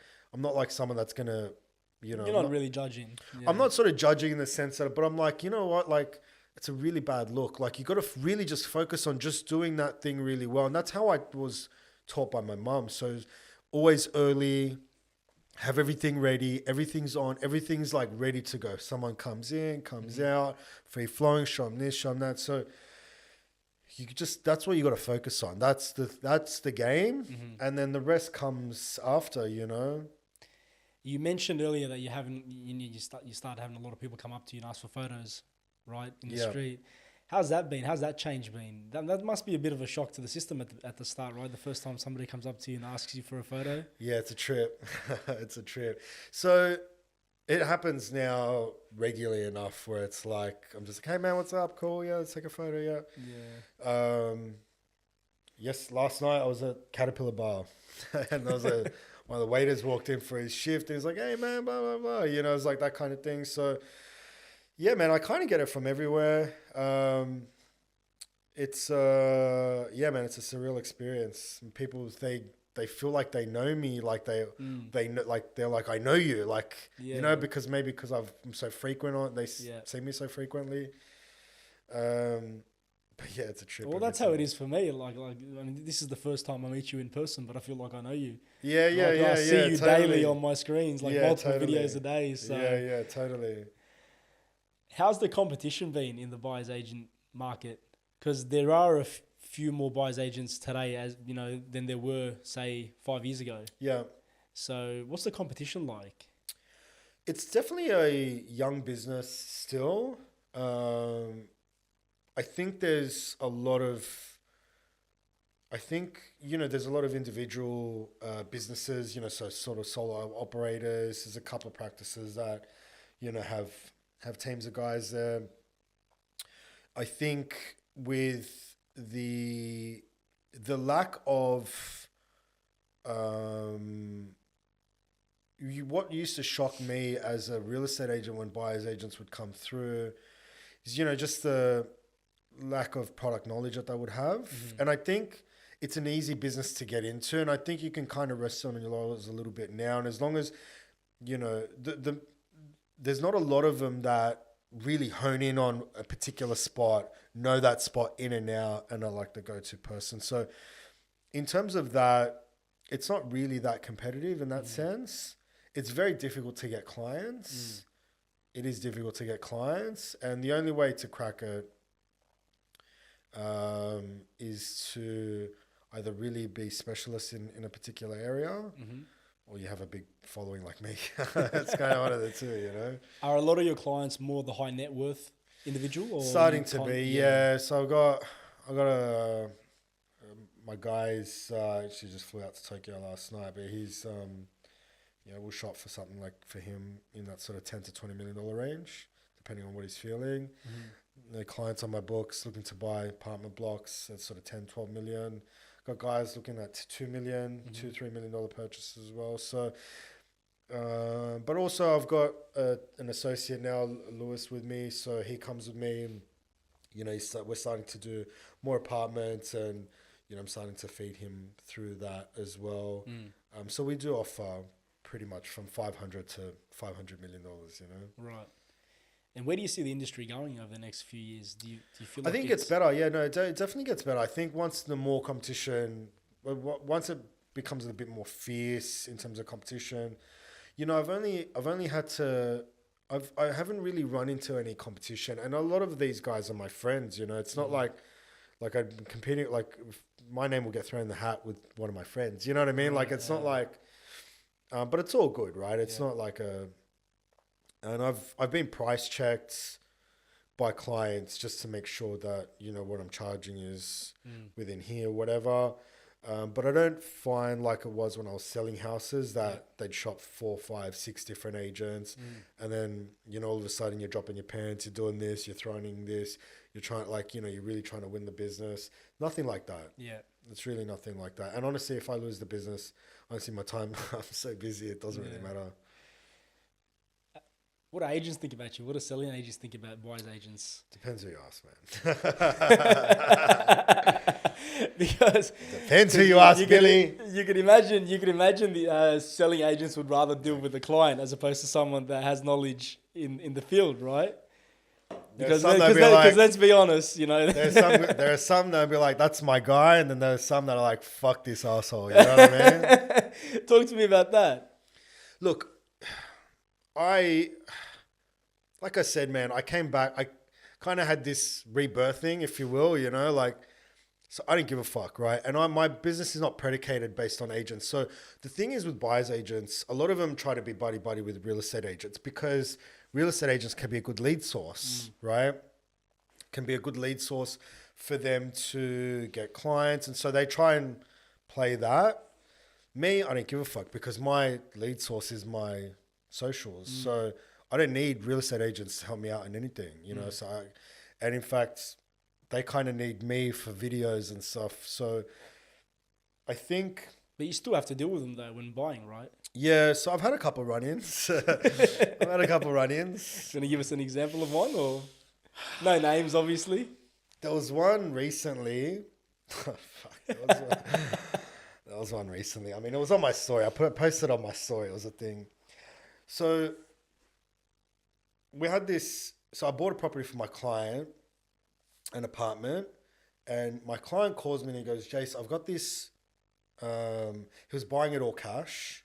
someone that's gonna, you know. You're not really judging. I'm not sort of judging in the sense that, but I'm like, you know what, like it's a really bad look. Like, you got to really just focus on just doing that thing really well. And that's how I was taught by my mum. So always early, have everything ready, everything's on, everything's like ready to go. Someone comes in, comes out, free flowing, show them this, show them that. So you just, that's what you got to focus on. That's the game. And then the rest comes after, you know. You mentioned earlier that you start having a lot of people come up to you and ask for photos, right, in the street. How's that been? How's that change been? That must be a bit of a shock to the system at the start, right? The first time somebody comes up to you and asks you for a photo. Yeah, it's a trip. It's a trip. So it happens now regularly enough where it's like, I'm just like, hey man, what's up? Cool. Yeah, let's take a photo. Yeah. Yes, last night I was at Caterpillar Bar and there was one of the waiters walked in for his shift and he's like, hey man, blah, blah, blah. You know, it's like that kind of thing. So yeah, man, I kind of get it from everywhere. It's man, it's a surreal experience. And people, they feel like they know me, like they know, like they're like, I know you, like, you know, because I'm so frequent on, they see me so frequently. But yeah, it's a trip. Well, that's how it is for me. Like, I mean, this is the first time I meet you in person, but I feel like I know you. Yeah. I see you daily on my screens, like multiple videos a day. So yeah, totally. How's the competition been in the buyer's agent market? Because there are a few more buyer's agents today, as you know, than there were, say, 5 years ago. Yeah. So what's the competition like? It's definitely a young business still. I think there's a lot of, there's a lot of individual businesses, you know, so sort of solo operators. There's a couple of practices that, you know, have teams of guys there. I think with the lack of what used to shock me as a real estate agent when buyer's agents would come through is, you know, just the lack of product knowledge that they would have. And I think it's an easy business to get into, and I think you can kind of rest on your laurels a little bit now. And as long as, you know, there's not a lot of them that really hone in on a particular spot, know that spot in and out, and are like the go-to person. So in terms of that, it's not really that competitive in that sense. It's very difficult to get clients. It is difficult to get clients. And the only way to crack it is to either really be specialists in a particular area, or you have a big following like me. It's kind of one of the two, you know. Are a lot of your clients more the high net worth individual? Or starting to be, yeah. So I got my guys actually just flew out to Tokyo last night, but he's we'll shop for something like for him in that sort of $10 to $20 million range, depending on what he's feeling. The clients on my books looking to buy apartment blocks at sort of 10, 12 million. Got guys looking at $2 million, $3 million purchases as well. So, but also I've got an associate now, Lewis, with me. So he comes with me, and you know, we're starting to do more apartments, and you know, I'm starting to feed him through that as well. So we do offer pretty much from $500 to $500 million. You know, right. And where do you see the industry going over the next few years? Do you feel like I think it gets better. Yeah, no, it definitely gets better. I think once the more competition, once it becomes a bit more fierce in terms of competition, you know, I haven't really run into any competition, and a lot of these guys are my friends. You know, it's not like I'm competing. Like my name will get thrown in the hat with one of my friends. You know what I mean? Like it's not like, but it's all good, right? It's not like a. And I've been price checked by clients just to make sure that, you know, what I'm charging is within here, whatever. But I don't find like it was when I was selling houses that they'd shop 4, 5, 6 different agents. And then, you know, all of a sudden you're dropping your pants, you're doing this, you're throwing in this, you're trying, like, you know, you're really trying to win the business. Nothing like that. Yeah. It's really nothing like that. And honestly, if I lose the business, honestly, my time, I'm so busy, it doesn't really matter. What do agents think about you? What do selling agents think about buyer's agents? Depends who you ask, man. Because depends who you ask, Billy. You could imagine the selling agents would rather deal with the client as opposed to someone that has knowledge in the field, right? Because let's be honest, you know. there are some that'll be like, that's my guy, and then there's some that are like, fuck this asshole. You know what I mean? Talk to me about that. Look, like I said, man, I came back. I kind of had this rebirthing, if you will, you know, like, so I didn't give a fuck, right? And my business is not predicated based on agents. So the thing is with buyer's agents, a lot of them try to be buddy-buddy with real estate agents because real estate agents can be a good lead source, right? Can be a good lead source for them to get clients. And so they try and play that. Me, I don't give a fuck because my lead source is my socials. So I don't need real estate agents to help me out in anything, you know? And in fact, they kind of need me for videos and stuff. So I think... But you still have to deal with them though when buying, right? Yeah, so I've had a couple of run-ins. You want to give us an example of one or... No names, obviously. There was one recently. Oh, fuck. There was one recently. I mean, it was on my story. I posted on my story. It was a thing. So we had this... So I bought a property for my client, an apartment, and my client calls me and he goes, Jace, I've got this... he was buying it all cash.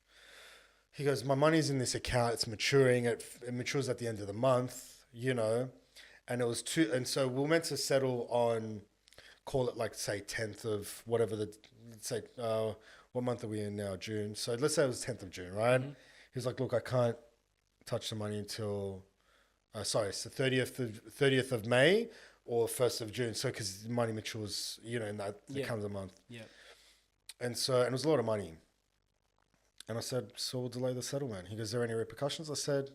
He goes, my money's in this account. It's maturing. It matures at the end of the month, you know. And it was and so we were meant to settle on, call it like, say, 10th of whatever let's say, what month are we in now? June. So let's say it was 10th of June, right? Mm-hmm. He was like, look, I can't touch the money until, it's the 30th of May or 1st of June. So, because the money matures, you know, in that becomes a month. Yeah. And so, and it was a lot of money. And I said, so we'll delay the settlement. He goes, is there any repercussions? I said,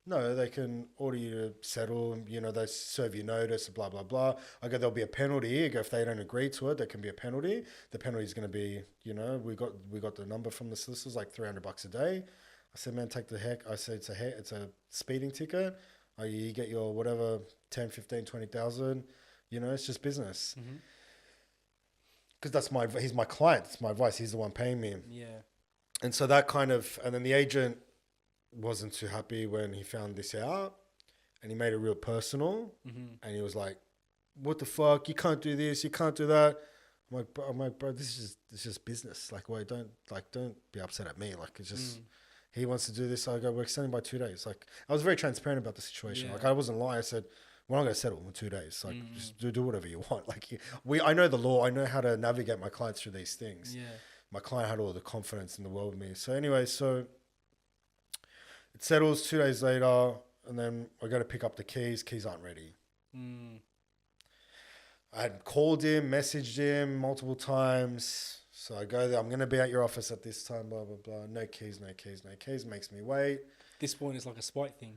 no, they can order you to settle, you know, they serve you notice, blah, blah, blah. I go, there'll be a penalty. I go, if they don't agree to it, there can be a penalty. The penalty is going to be, you know, we got the number from the solicitors, like $300 a day. I said, man, take the heck. I said, it's a speeding ticket. You get your whatever, 10, 15, 20,000, you know, it's just business. Because he's my client. It's my advice. He's the one paying me. Yeah. And so that kind of, and then the agent wasn't too happy when he found this out, and he made it real personal. And he was like, what the fuck? You can't do this. You can't do that. I'm like, bro, this is just business. Like, wait, don't be upset at me. Like, it's just, he wants to do this. I go, we're extending by 2 days. Like, I was very transparent about the situation. Yeah. Like, I wasn't lying. I said, we're not going to settle in 2 days. Like, just do whatever you want. Like, I know the law. I know how to navigate my clients through these things. Yeah. My client had all the confidence in the world with me. So anyway, it settles 2 days later, and then I go to pick up the keys. Keys aren't ready. I had called him, messaged him multiple times. So I go there. I'm going to be at your office at this time, blah, blah, blah. No keys. Makes me wait. This point is like a spite thing.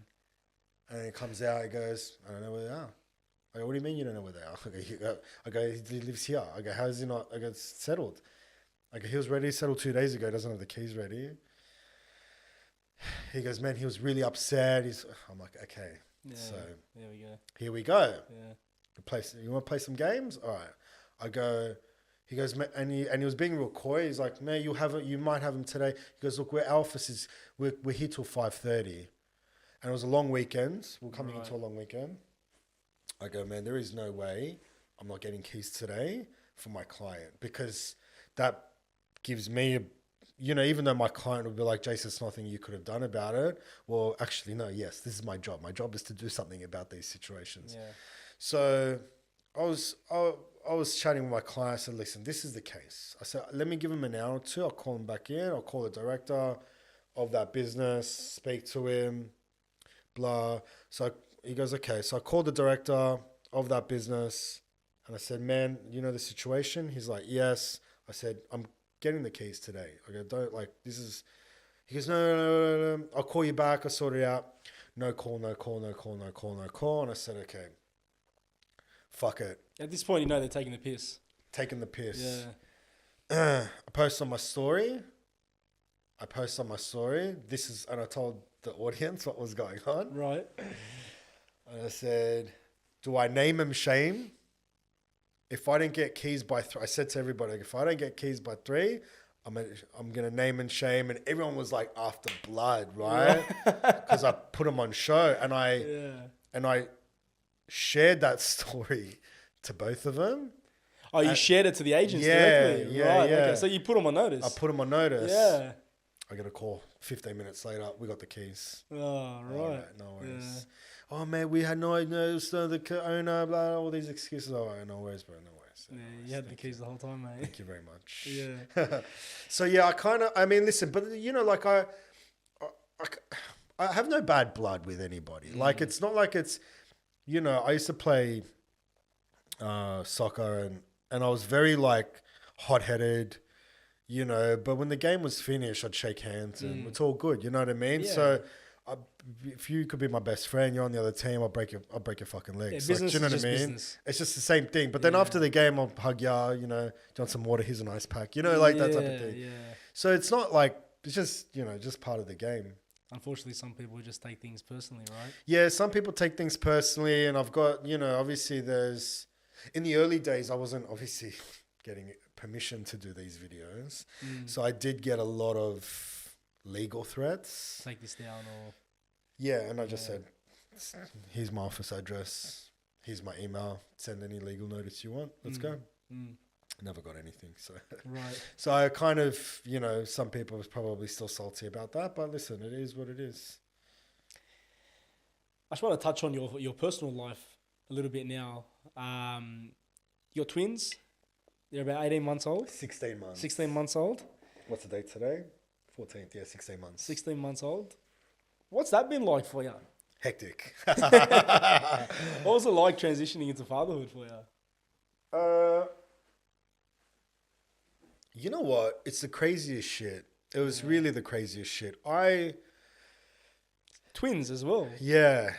And he comes out. He goes, I don't know where they are. I go, what do you mean you don't know where they are? I go, he lives here. I go, how is he not? I go, it's settled. I go, he was ready to settle 2 days ago. Doesn't have the keys ready. He goes, man, he was really upset. I'm like, okay. Yeah, so there we go. Here we go. Yeah. You want to play some games? All right. I go, he goes, and he was being real coy. He's like, man, you might have him today. He goes, look, our office is, we're here till 5:30. And it was a long weekend. We're coming into a long weekend. I go, man, there is no way I'm not getting keys today for my client, because that gives me even though my client would be like, Jason, it's nothing you could have done about it. Well, actually, no, yes, this is my job. My job is to do something about these situations. Yeah. So I was chatting with my client. I said, listen, this is the case. I said, let me give him an hour or two. I'll call him back in. I'll call the director of that business, speak to him, blah. So he goes, okay. So I called the director of that business and I said, man, you know the situation? He's like, yes. I said, I'm getting the keys today. I go, he goes, no, I'll call you back. I'll sort it out. No call. And I said, okay, fuck it. At this point, they're taking the piss. Yeah. I post on my story. And I told the audience what was going on. Right. And I said, do I name him shame? If I didn't get keys by 3, I said to everybody, if I don't get keys by 3, I'm going to name and shame. And everyone was like after blood, right? Because I put them on show. And I shared that story to both of them. Oh, you shared it to the agents directly? Yeah, right, yeah. okay. So you put them on notice? I put them on notice. Yeah. I get a call 15 minutes later. We got the keys. Oh, right. No worries. Yeah. Oh, man, we had no idea. So the owner, blah, all these excuses. Oh, no worries, bro. No worries. Yeah, you had the keys the whole time, mate. Thank you very much. Yeah. So, yeah, I mean, listen, but, you know, like I have no bad blood with anybody. Like, it's not like it's, you know, I used to play soccer and I was very, like, hot-headed, you know, but when the game was finished, I'd shake hands and it's all good. You know what I mean? Yeah. So if you could be my best friend, you're on the other team, I'll break your fucking legs. Yeah, business, like, do you know what I mean? Business. It's just the same thing. But then after the game, I'll hug ya, you know, do you want some water? Here's an ice pack, you know, like that type of thing. Yeah. So it's not like, it's just, you know, just part of the game. Unfortunately, some people just take things personally, right? Yeah, some people take things personally. And I've got, you know, obviously in the early days, I wasn't obviously getting permission to do these videos. So I did get a lot of legal threats. Take this down or... Yeah, and I just said, here's my office address. Here's my email. Send any legal notice you want. Let's go. Never got anything. So right. So I kind of, you know, some people was probably still salty about that. But listen, it is what it is. I just want to touch on your personal life a little bit now. Your twins, they're about 18 months old. 16 months. 16 months old. What's the date today? 14th, yeah, 16 months. 16 months old. What's that been like for you? Hectic. What was it like transitioning into fatherhood for you? You know what? It's the craziest shit. It was really the craziest shit. Twins as well. Yeah.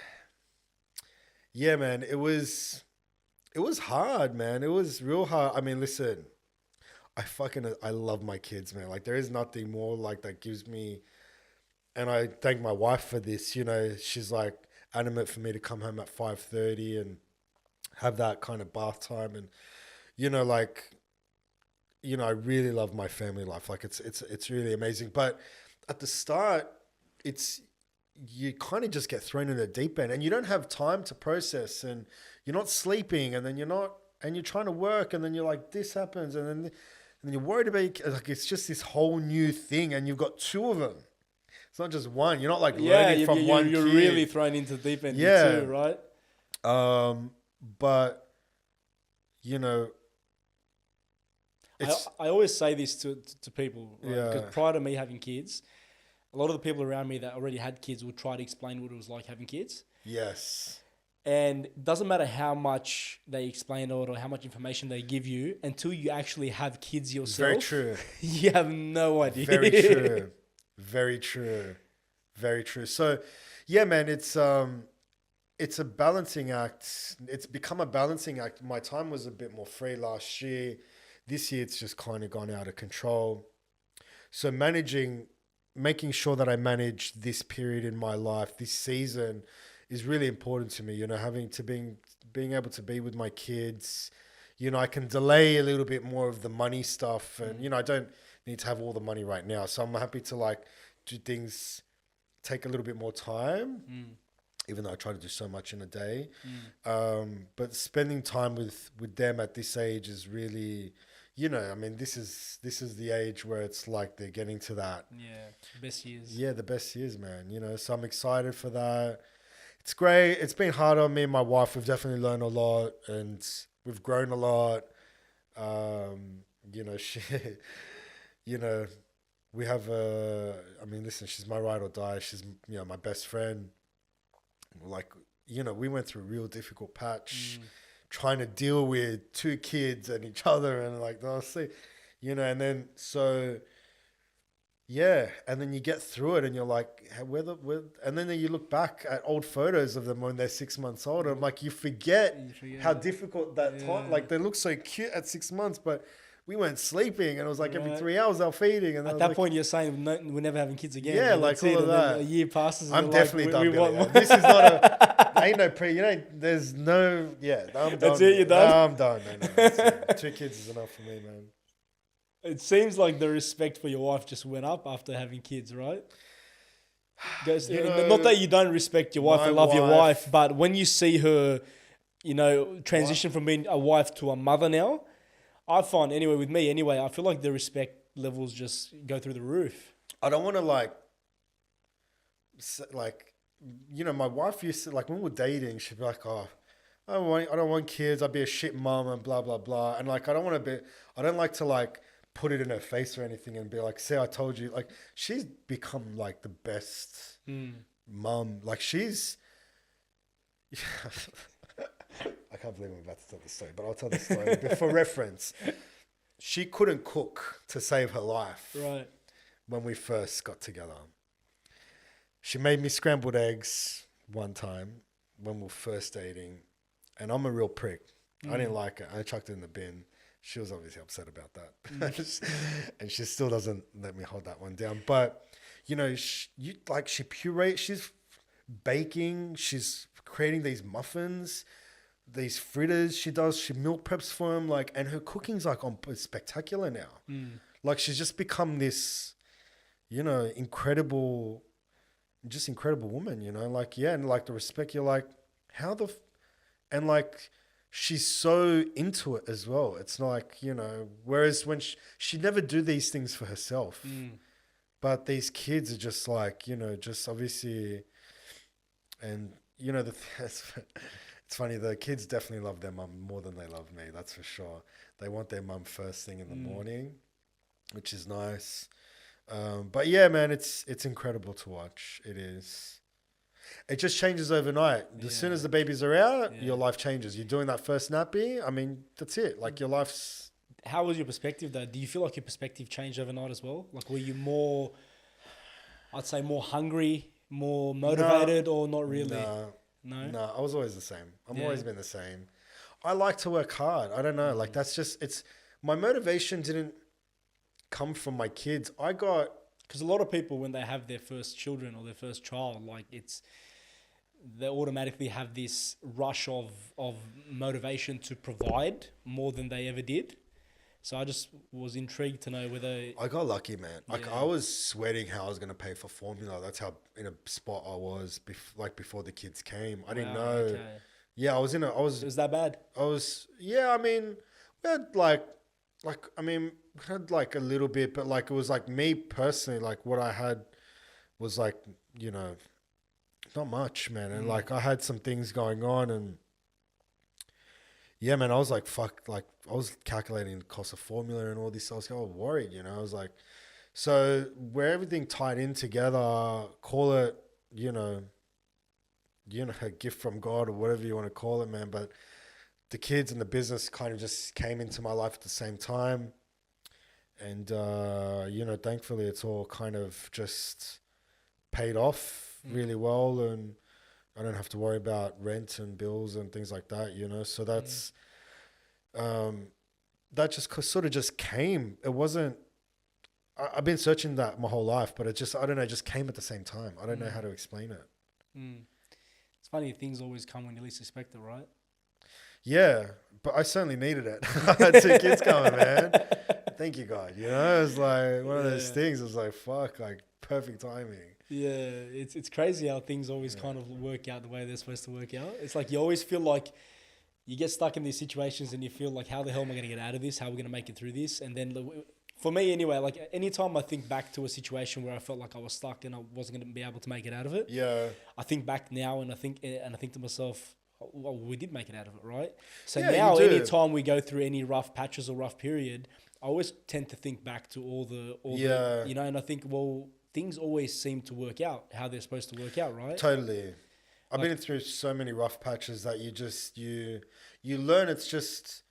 Yeah, man. It was hard, man. It was real hard. I mean, listen, I love my kids, man. Like, there is nothing more like that gives me, and I thank my wife for this, you know, she's like adamant for me to come home at 5:30 and have that kind of bath time. And, you know, like, you know, I really love my family life. Like, it's really amazing. But at the start, you kind of just get thrown in the deep end and you don't have time to process, and you're not sleeping, and then you're trying to work, and then you're like, this happens, and then you're worried about, like, it's just this whole new thing, and you've got two of them. It's not just one. You're not like learning from one kid. You're really thrown into the deep end too, right? But, you know, I always say this to people, right? Because prior to me having kids, a lot of the people around me that already had kids would try to explain what it was like having kids. Yes. And it doesn't matter how much they explain it or how much information they give you, until you actually have kids yourself. Very true. You have no idea. Very true. Very true. Very true. So, yeah, man, it's a balancing act. It's become a balancing act. My time was a bit more free last year. This year, it's just kind of gone out of control. So making sure that I manage this period in my life, this season, is really important to me. You know, being able to be with my kids. You know, I can delay a little bit more of the money stuff, and you know, I don't need to have all the money right now. So I'm happy to like do things, take a little bit more time, even though I try to do so much in a day. But spending time with them at this age is really, you know, I mean, this is the age where it's like they're getting to that. Yeah, best years. Yeah, the best years, man. You know, so I'm excited for that. It's great. It's been hard on me and my wife. We've definitely learned a lot, and we've grown a lot. You know, you know, we have I mean, listen, she's my ride or die. She's, you know, my best friend. Like, you know, we went through a real difficult patch trying to deal with two kids and each other, and like, honestly, you know, and then so, yeah, and then you get through it, and you're like, and then you look back at old photos of them when they're 6 months old, and like, you forget how difficult that time. Like, they look so cute at 6 months, but we weren't sleeping, and it was like every 3 hours they were feeding. And at that point, you're saying we're never having kids again. Yeah, like all of that. A year passes. I'm definitely done. This is not ain't no you know, there's no, I'm done. That's it, you're done? No, I'm done. No, 2 kids is enough for me, man. It seems like the respect for your wife just went up after having kids, right? You know, not that you don't respect your wife and love your wife, but when you see her transition from being a wife to a mother now. I find with me anyway, I feel like the respect levels just go through the roof. I don't want to my wife used to, like, when we were dating, she'd be like, oh, I don't want kids. I'd be a shit mom and blah, blah, blah. And like, I don't like to like put it in her face or anything and be like, see, I told you. Like, she's become like the best mom. Like, she's, I can't believe I'm about to tell the story, but I'll tell the story. But for reference, she couldn't cook to save her life. Right. When we first got together. She made me scrambled eggs one time when we were first dating. And I'm a real prick. I didn't like it. I chucked it in the bin. She was obviously upset about that. And she still doesn't let me hold that one down. But, she purees, she's baking, she's creating these muffins, these fritters she does, she meal preps for them, like, and her cooking's like spectacular now. Like, she's just become this, incredible woman, like, yeah. And like the respect, you're like, and like, she's so into it as well. It's like, whereas when she'd never do these things for herself, but these kids are just like, just obviously, and it's funny, the kids definitely love their mum more than they love me. That's for sure. They want their mum first thing in the morning, which is nice. But yeah, man, it's incredible to watch. It is. It just changes overnight. As soon as the babies are out, your life changes. You're doing that first nappy. I mean, that's it. Like, your life's... How was your perspective, though? Do you feel like your perspective changed overnight as well? Like, were you more, I'd say, more hungry, more motivated, or not really? No, I was always the same. I've always been the same. I like to work hard. I don't know. Like, that's just... My motivation didn't come from my kids. Because a lot of people, when they have their first children or their first child, like, they automatically have this rush of motivation to provide more than they ever did. So I just was intrigued to know whether... I got lucky, man. Like, I was sweating how I was going to pay for formula. That's how in a spot I was before the kids came. I didn't know. Okay. Yeah, it was that bad? I mean, we had we had like a little bit, but like, it was like me personally, like what I had was like, not much, man. And like, I had some things going on, and yeah, man, I was like, fuck, like, I was calculating the cost of formula and all this. I was kind of worried, I was like, so where everything tied in together, call it, a gift from God or whatever you want to call it, man. But the kids and the business kind of just came into my life at the same time. And, thankfully it's all kind of just paid off really well. And I don't have to worry about rent and bills and things like that, So that's, that just sort of just came. It wasn't, I've been searching that my whole life, but it just, I don't know, it just came at the same time. I don't know how to explain it. It's funny, things always come when you least expect it, right? Yeah, but I certainly needed it. I had 2 kids coming, man. Thank you, God. It was like one of those things. It was like, fuck, like perfect timing. Yeah, it's crazy how things always kind of work out the way they're supposed to work out. It's like you always feel like you get stuck in these situations and you feel like, how the hell am I going to get out of this? How are we going to make it through this? And then for me anyway, like anytime I think back to a situation where I felt like I was stuck and I wasn't going to be able to make it out of it. Yeah. I think back now and I think to myself, well, we did make it out of it, right? So yeah, now anytime we go through any rough patches or rough period, I always tend to think back to all the and I think, well, things always seem to work out how they're supposed to work out, right? Totally. I've been through so many rough patches that you learn it's just,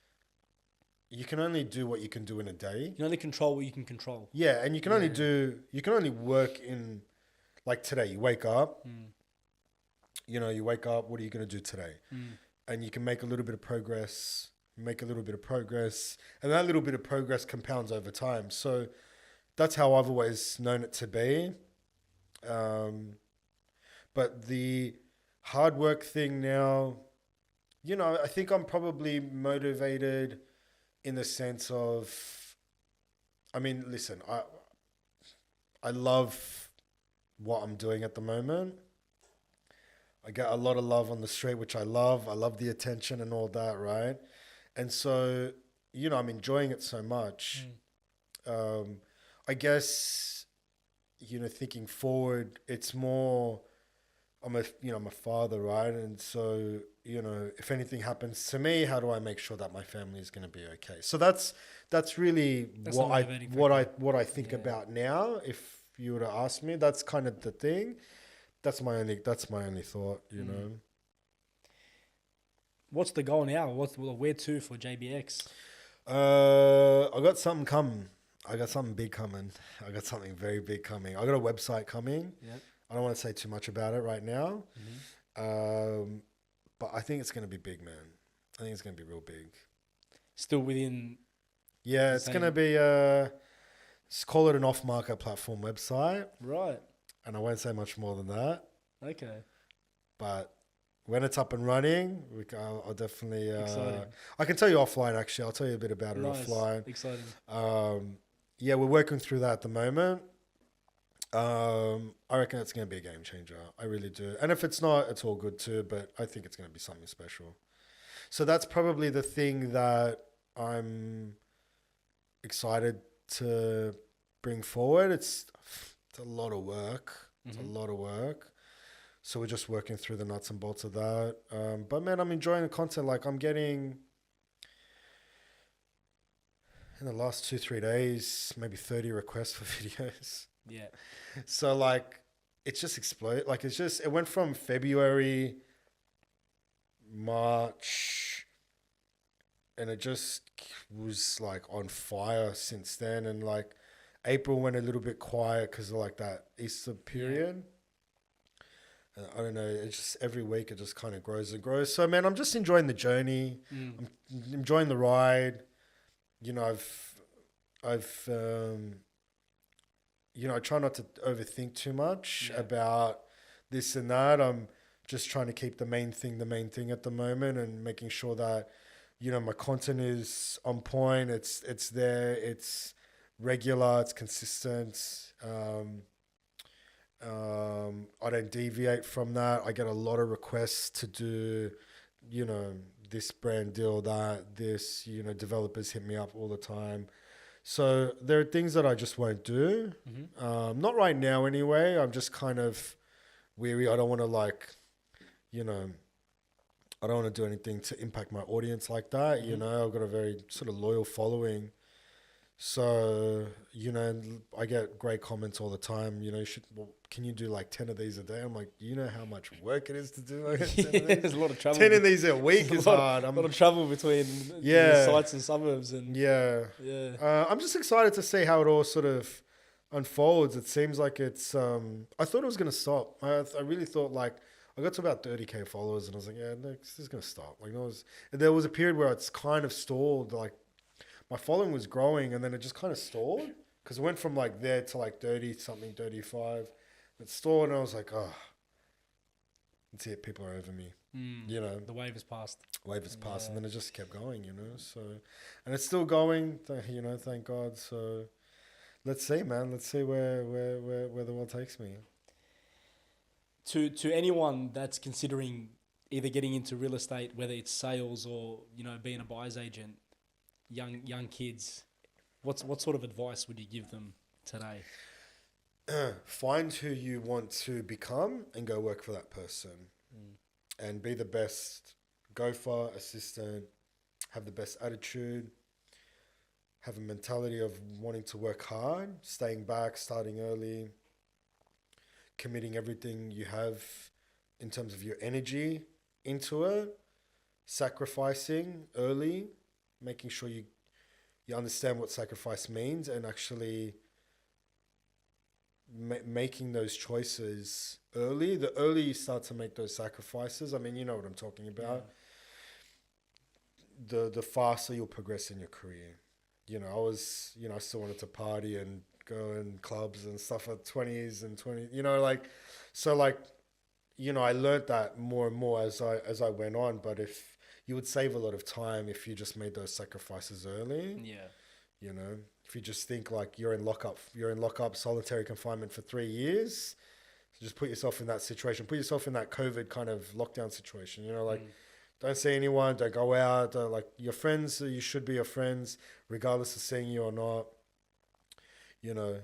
you can only do what you can do in a day. You can only control what you can control. Yeah, and you can only work in, like today, you wake up, you wake up, what are you going to do today? And you can make a little bit of progress, and that little bit of progress compounds over time. So that's how I've always known it to be. But the hard work thing now, I think I'm probably motivated in the sense of, I mean, listen, I love what I'm doing at the moment. I get a lot of love on the street, which I love. I love the attention and all that, right? And so, you know, I'm enjoying it so much. I guess, you know, thinking forward, it's more, I'm a father, right? And so, you know, if anything happens to me, how do I make sure that my family is going to be okay? So that's really what I think about now. If you were to ask me, that's kind of the thing. That's my only thought, you know. What's the goal now? Where to for JBX? I got something coming. I got something big coming. I got something very big coming. I got a website coming. Yep. I don't want to say too much about it right now. But I think it's going to be big, man. I think it's going to be real big. Still within... Yeah, it's going to be, let's call it an off-market platform website. Right. And I won't say much more than that. Okay. But when it's up and running, I'll definitely... Exciting. I can tell you offline, actually. I'll tell you a bit about it offline. Exciting. Yeah, we're working through that at the moment. I reckon it's going to be a game changer. I really do. And if it's not, it's all good too, but I think it's going to be something special. So that's probably the thing that I'm excited to bring forward. It's a lot of work. It's a lot of work. So we're just working through the nuts and bolts of that. But man, I'm enjoying the content. Like I'm getting, in the last 2-3 days, maybe 30 requests for videos. Yeah. So like, it's just exploded. Like it went from February, March, and it just was like on fire since then. And like April went a little bit quiet because of like that Easter period. Yeah. I don't know. It's just every week it just kind of grows and grows. So man, I'm just enjoying the journey. I'm enjoying the ride. You know, I've you know, I try not to overthink too much about this and that. I'm just trying to keep the main thing at the moment, and making sure that, you know, my content is on point. It's there. It's regular. It's consistent. I don't deviate from that. I get a lot of requests to do, you know, this brand deal, this, you know, developers hit me up all the time. So there are things that I just won't do. Not right now anyway. I'm just kind of weary. I don't want to like, you know, I don't want to do anything to impact my audience like that. You know, I've got a very sort of loyal following. So, you know, I get great comments all the time. You know, can you do like 10 of these a day? I'm like, you know how much work it is to do like 10 of these? There's a lot of travel. 10 of these a week is hard. A lot of travel between sites and suburbs. And I'm just excited to see how it all sort of unfolds. It seems like it's... I thought it was going to stop. I really thought like... I got to about 30K followers and I was like, yeah, no, this is going to stop. Like, there was a period where it's kind of stalled, like... My following was growing and then it just kind of stalled because it went from like there to like 30 something, 35. It stalled and I was like, oh, that's it. People are over me. You know, the wave has passed. And then it just kept going, you know. So, and it's still going, you know, thank God. So let's see, man. Let's see where the world takes me. To anyone that's considering either getting into real estate, whether it's sales or, you know, being a buyer's agent, young kids, what sort of advice would you give them today? Find who you want to become and go work for that person. And be the best gopher, assistant, have the best attitude, have a mentality of wanting to work hard, staying back, starting early, committing everything you have in terms of your energy into it, sacrificing early, making sure you understand what sacrifice means, and actually making those choices early. The earlier you start to make those sacrifices, I mean, you know what I'm talking about, the faster you'll progress in your career. You know, I still wanted to party and go in clubs and stuff at 20s and 20, you know, like, so like, you know, I learned that more and more as I went on. But if you would save a lot of time if you just made those sacrifices early. Yeah. You know, if you just think like you're in lockup, solitary confinement for 3 years, So just put yourself in that situation. Put yourself in that COVID kind of lockdown situation. You know, like don't see anyone, don't go out. Don't, like your friends, you should be your friends, regardless of seeing you or not. You know,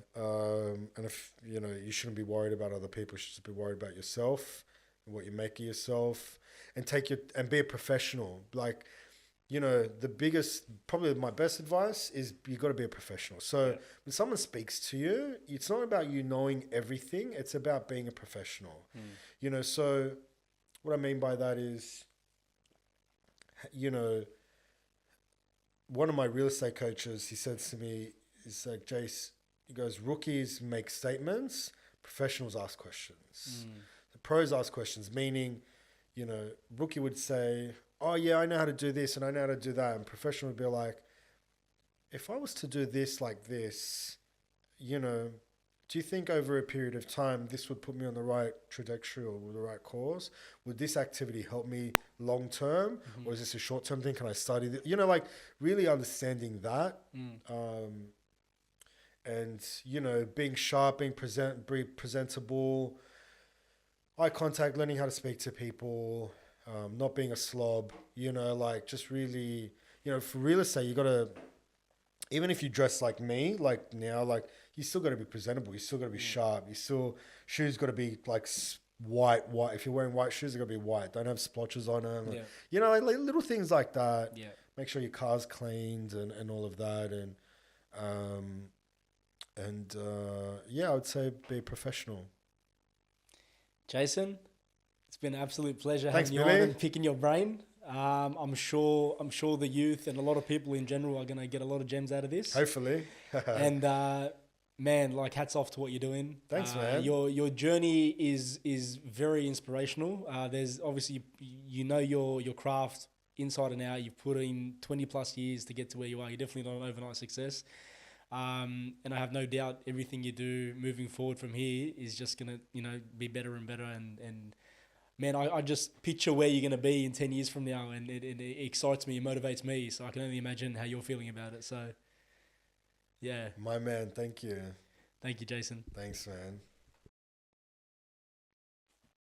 and if you know, you shouldn't be worried about other people. You should just be worried about yourself and what you make of yourself, and and be a professional. Like, you know, probably my best advice is you got to be a professional. So when someone speaks to you, it's not about you knowing everything. It's about being a professional. You know, so what I mean by that is, you know, one of my real estate coaches, he said to me, he's like, Jace, he goes, rookies make statements, professionals ask questions. The pros ask questions, meaning, you know, rookie would say, oh yeah, I know how to do this and I know how to do that. And professional would be like, if I was to do this like this, you know, do you think over a period of time this would put me on the right trajectory or the right course? Would this activity help me long term, or is this a short term thing? Can I study this? You know, like really understanding that, and you know, being sharp, being presentable, eye contact, learning how to speak to people, not being a slob. You know, like just really, you know, for real estate, you got to. Even if you dress like me, like now, like you still got to be presentable. You still got to be sharp. Shoes got to be like white. If you're wearing white shoes, they got to be white. Don't have splotches on them. Yeah. You know, like little things like that. Yeah. Make sure your car's cleaned and all of that. And yeah, I would say be professional. Jason, it's been an absolute pleasure having you on and picking your brain. I'm sure the youth and a lot of people in general are going to get a lot of gems out of this. Hopefully. And man, like hats off to what you're doing. Thanks, man. Your journey is very inspirational. There's obviously, you know, your craft inside and out. You've put in 20 plus years to get to where you are. You're definitely not an overnight success. And I have no doubt everything you do moving forward from here is just going to, you know, be better and better. And man, I just picture where you're going to be in 10 years from now, and it excites me, it motivates me, so I can only imagine how you're feeling about it. So, yeah. My man, thank you. Thank you, Jason. Thanks, man.